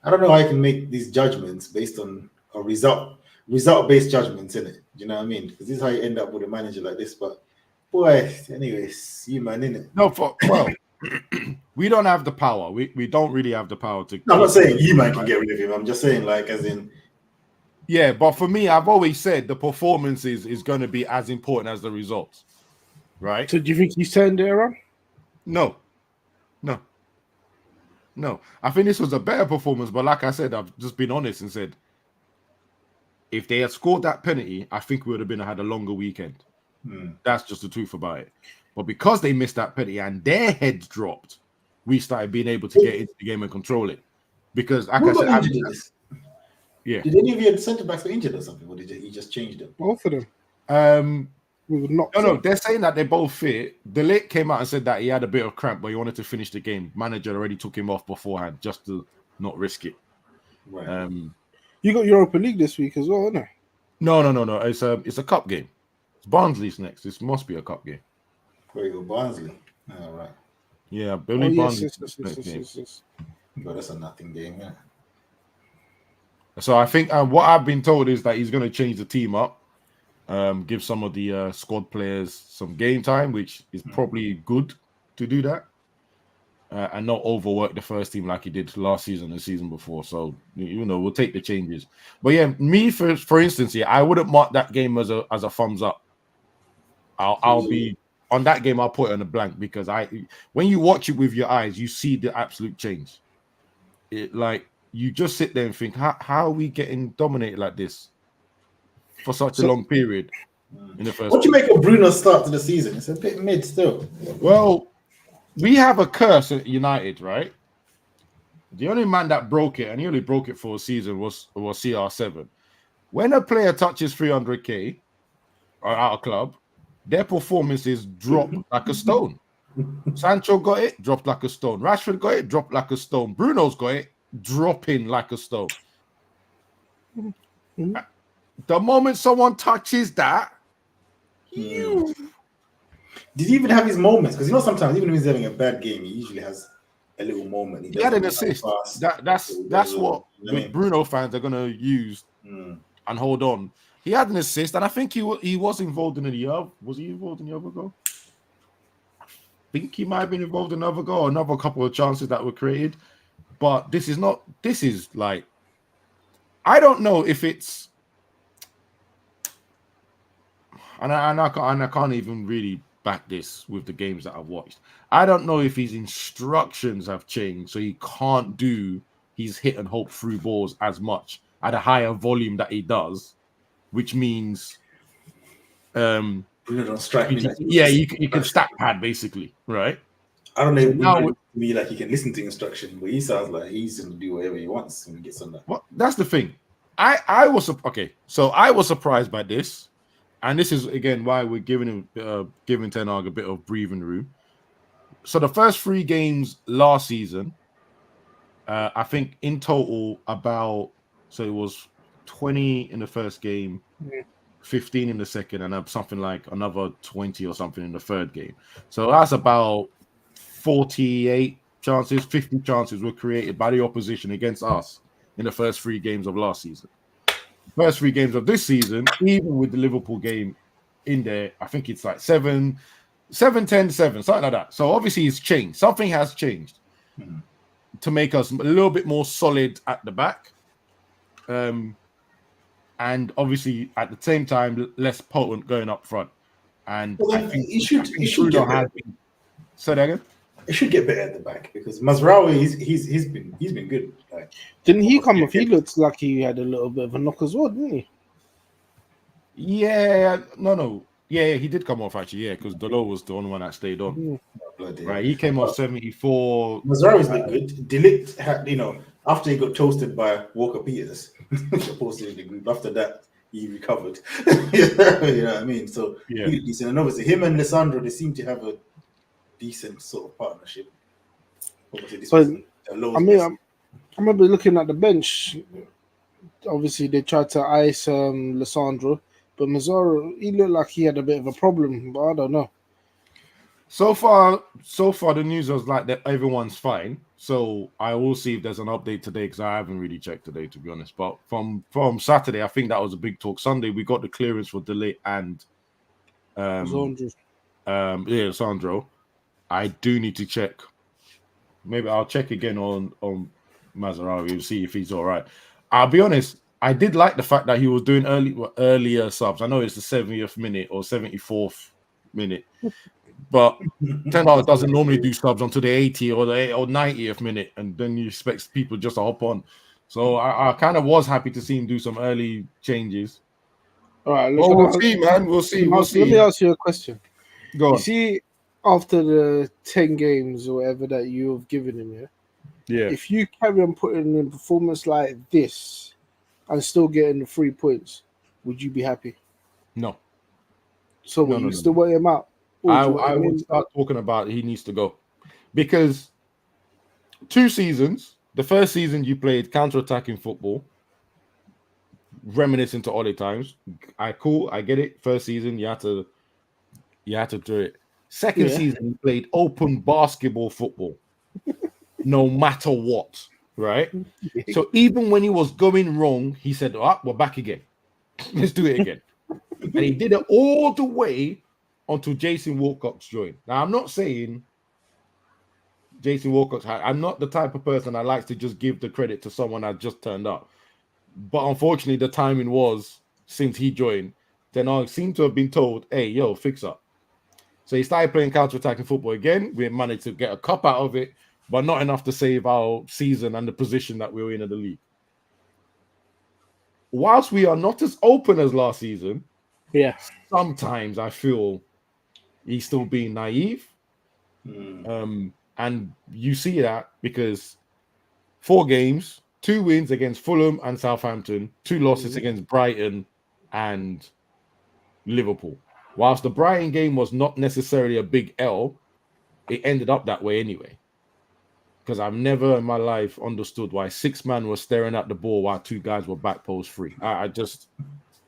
[SPEAKER 7] I don't know how I can make these judgments based on a result-based judgments, innit? Do you know what I mean? Because this is how you end up with a manager like this. But boy, anyways, you man, innit?
[SPEAKER 8] No, we don't have the power. We don't really have the power to.
[SPEAKER 7] No, I'm not saying you man can get rid of him. I'm just saying, like, as in.
[SPEAKER 8] Yeah, but for me, I've always said the performance is going to be as important as the results, right?
[SPEAKER 9] So do you think he's turned it around?
[SPEAKER 8] No. I think this was a better performance, but like I said, I've just been honest and said, if they had scored that penalty, I think we would have had a longer weekend. That's just the truth about it. But because they missed that penalty and their heads dropped, we started being able to get into the game and control it. Because, like I said, yeah.
[SPEAKER 7] Did any of your centre backs get injured or something, or did he just changed them?
[SPEAKER 9] Both of them.
[SPEAKER 8] No, they're saying that they're both fit. De Ligt came out and said that he had a bit of cramp, but he wanted to finish the game. Manager already took him off beforehand just to not risk it.
[SPEAKER 7] Right.
[SPEAKER 9] You got Europa League this week as well, isn't it?
[SPEAKER 8] No. It's a cup game. It's Barnsley's next. This must be a cup game.
[SPEAKER 7] Where you go, Barnsley? All right.
[SPEAKER 8] Yeah, Barnsley.
[SPEAKER 9] Yes.
[SPEAKER 7] But that's a nothing game, yeah.
[SPEAKER 8] So I think what I've been told is that he's going to change the team up, give some of the squad players some game time, which is probably good to do that, and not overwork the first team like he did last season and the season before. So we'll take the changes. But yeah, me for instance, I wouldn't mark that game as a thumbs up. I'll be on that game. I'll put it on a blank because when you watch it with your eyes, you see the absolute change. You just sit there and think, how are we getting dominated like this for such a long period in the first?
[SPEAKER 7] What do you make of Bruno's start to the season? It's a bit mid still.
[SPEAKER 8] Well, we have a curse at United, right? The only man that broke it, and he only broke it for a season, was CR7. When a player touches 300k or out of club, their performances drop like a stone. Sancho got it, dropped like a stone. Rashford got it, dropped like a stone. Bruno's got it, dropping like a stone. The moment someone touches that,
[SPEAKER 7] Did he even have his moments? Because sometimes even if he's having a bad game, he usually has a little moment.
[SPEAKER 8] He had an assist. That's what Bruno fans are gonna use and hold on. He had an assist, and I think he was involved in the other. Was he involved in the other goal? I think he might have been involved in another goal, another couple of chances that were created. But this is like, I don't know if it's, and I can't even really back this with the games that I've watched. I don't know if his instructions have changed, so he can't do his hit and hope through balls as much at a higher volume that he does, which means,
[SPEAKER 7] don't strike me.
[SPEAKER 8] You can stack pad basically, right?
[SPEAKER 7] I don't know. Now to me, like he can listen to instruction, but he sounds like he's going to do whatever he wants when he gets on that.
[SPEAKER 8] Well, that's the thing. I was surprised by this, and this is again why we're giving Ten Hag a bit of breathing room. So the first 3 games last season, I think in total about So it was 20 in the first game, 15 in the second, and something like another 20 or something in the third game. So that's about 48 chances, 50 chances were created by the opposition against us in the first 3 games of last season. First 3 games of this season, even with the Liverpool game in there, I think it's like 7, 10, 7, something like that. So obviously it's changed. Something has changed to make us a little bit more solid at the back. And obviously at the same time less potent going up front. And
[SPEAKER 7] Well,
[SPEAKER 8] I think
[SPEAKER 7] it should
[SPEAKER 8] Bruno
[SPEAKER 7] get better.
[SPEAKER 8] Say that again.
[SPEAKER 7] It should get better at the back because Mazraoui, he's been good. Like,
[SPEAKER 9] Didn't he come off? He looked like he had a little bit of a knock as well, didn't he?
[SPEAKER 8] Yeah, no. Yeah, he did come off actually. Yeah, because Delo was the only one that stayed on. Right, he came off 74.
[SPEAKER 7] Mazraoui's looked good. Delict had, after he got toasted by Walker Peters, posted in the group. After that, he recovered. You know what I mean? So
[SPEAKER 8] yeah,
[SPEAKER 7] he looked decent. And obviously, him and Lissandro, they seem to have a decent sort of partnership. Obviously, this was a low.
[SPEAKER 9] I remember looking at the bench. Obviously, they tried to ice Lissandro, but Mazzaro, he looked like he had a bit of a problem, but I don't know.
[SPEAKER 8] So far, the news was like that everyone's fine. So I will see if there's an update today because I haven't really checked today, to be honest. But from Saturday, I think that was a big talk. Sunday, we got the clearance for Delay and Sandro. I do need to check. Maybe I'll check again on Mazraoui and see if he's all right. I'll be honest, I did like the fact that he was doing earlier subs. I know it's the 70th minute or 74th minute, but Ten Hag doesn't normally do subs until the 80th or the 90th minute, and then you expect people just to hop on. So I kind of was happy to see him do some early changes.
[SPEAKER 9] All right,
[SPEAKER 8] we'll see, man. We'll see.
[SPEAKER 9] Let me ask you a question.
[SPEAKER 8] Go on.
[SPEAKER 9] You see, after the 10 games or whatever that you've given him,
[SPEAKER 8] yeah.
[SPEAKER 9] If you carry on putting in performance like this and still getting the 3 points, would you be happy?
[SPEAKER 8] No.
[SPEAKER 9] So you still want him out?
[SPEAKER 8] I would start talking about he needs to go. Because 2 seasons, the first season you played counter-attacking football, reminiscent to Ole times. I get it. First season, you had to do it. Second season, you played open basketball football. No matter what, right? So even when he was going wrong, he said, we're back again. Let's do it again. And he did it all the way until Jason Wilcox joined. Now, I'm not saying Jason Wilcox, I'm not the type of person that likes to just give the credit to someone that just turned up. But unfortunately, the timing was, since he joined, then I seem to have been told, hey, yo, fix up. So he started playing counter-attacking football again. We managed to get a cup out of it, but not enough to save our season and the position that we were in the league. Whilst we are not as open as last season, sometimes I feel he's still being naive. And you see that because 4 games, 2 wins against Fulham and Southampton, 2 losses against Brighton and Liverpool. Whilst the Brighton game was not necessarily a big L, it ended up that way anyway. Because I've never in my life understood why 6 men were staring at the ball while 2 guys were back post free. I just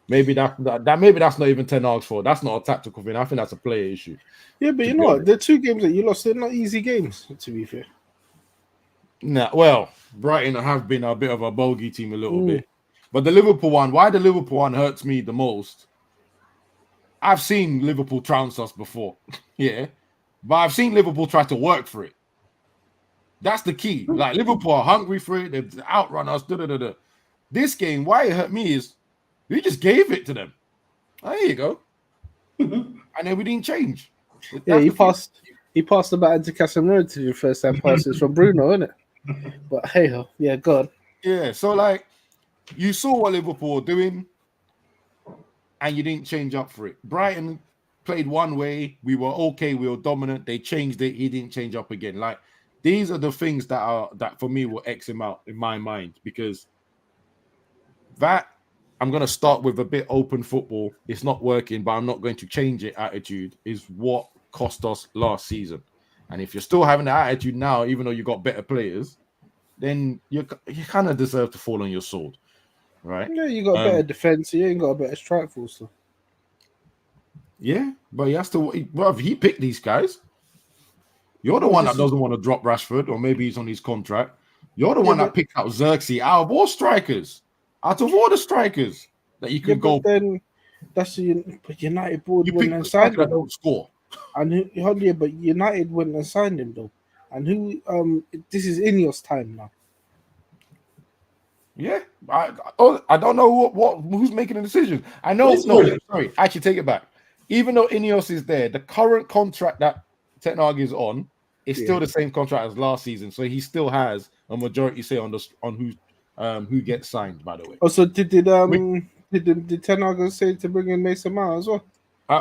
[SPEAKER 8] maybe that's not even Ten Hag's fault. That's not a tactical thing. I think that's a player issue.
[SPEAKER 9] Yeah, but you know what? The 2 games that you lost, they're not easy games, to be fair.
[SPEAKER 8] Nah, well, Brighton have been a bit of a bogey team a little bit. But the Liverpool one, why the Liverpool one hurts me the most, I've seen Liverpool trounce us before. Yeah. But I've seen Liverpool try to work for it. That's the key. Like, Liverpool are hungry for it. They've outrun us. This game, why it hurt me is we just gave it to them. Oh, there you go. And then we didn't change.
[SPEAKER 9] He passed the baton to Casemiro to do first time passes from Bruno, innit? But hey, God.
[SPEAKER 8] Yeah, so like you saw what Liverpool were doing and you didn't change up for it. Brighton played one way, we were okay, we were dominant, they changed it, he didn't change up again. Like, these are the things that for me will X him out in my mind, because that I'm going to start with a bit open football. It's not working, but I'm not going to change it attitude is what cost us last season. And if you're still having that attitude now, even though you got better players, then you kind of deserve to fall on your sword. right?
[SPEAKER 9] Yeah, you got a better defense. You ain't got a better strike force. So.
[SPEAKER 8] Yeah, but he has to. Well, if he picked these guys, you're the one that doesn't want to drop Rashford, or maybe he's on his contract. You're the one that picked out Xerxes out of all strikers, out of all the strikers that you can go.
[SPEAKER 9] But then that's but United board
[SPEAKER 8] You
[SPEAKER 9] went
[SPEAKER 8] pick
[SPEAKER 9] and
[SPEAKER 8] the
[SPEAKER 9] signed
[SPEAKER 8] striker
[SPEAKER 9] him.
[SPEAKER 8] that don't score.
[SPEAKER 9] And but United went and signed him though. And who? This is Ineos time now.
[SPEAKER 8] Yeah, I don't know who's making the decision. I know. Sorry, actually take it back. Even though Ineos is there, the current contract that Ten Hag is on is still the same contract as last season, so he still has a majority say on who gets signed. By the way.
[SPEAKER 9] Oh, so did Ten Hag say to bring in Mason Mount as well?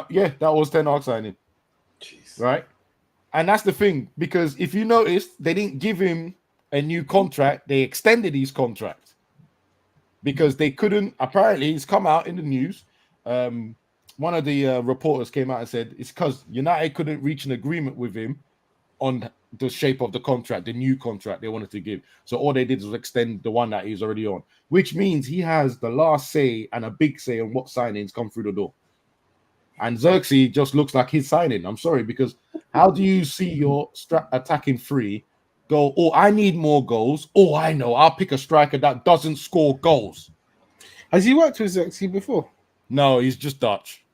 [SPEAKER 8] Yeah, that was Ten Hag signing. Jeez. Right, and that's the thing, because if you notice, they didn't give him a new contract; they extended his contract. Because they couldn't, apparently, it's come out in the news. One of the reporters came out and said it's because United couldn't reach an agreement with him on the shape of the contract, the new contract they wanted to give. So all they did was extend the one that he's already on, which means he has the last say and a big say on what signings come through the door. And Xerxes just looks like his signing. I'm sorry, because how do you see your attacking three go, oh, I need more goals. Oh, I know. I'll pick a striker that doesn't score goals.
[SPEAKER 9] Has he worked with Xerxes before?
[SPEAKER 8] No, he's just Dutch.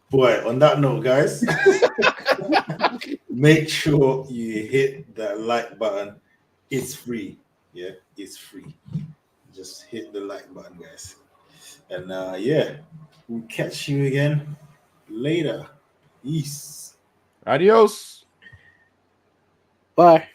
[SPEAKER 7] Boy, on that note, guys, make sure you hit that like button. It's free. Yeah, it's free. Just hit the like button, guys. And we'll catch you again later. Peace.
[SPEAKER 8] Adios.
[SPEAKER 9] Bye.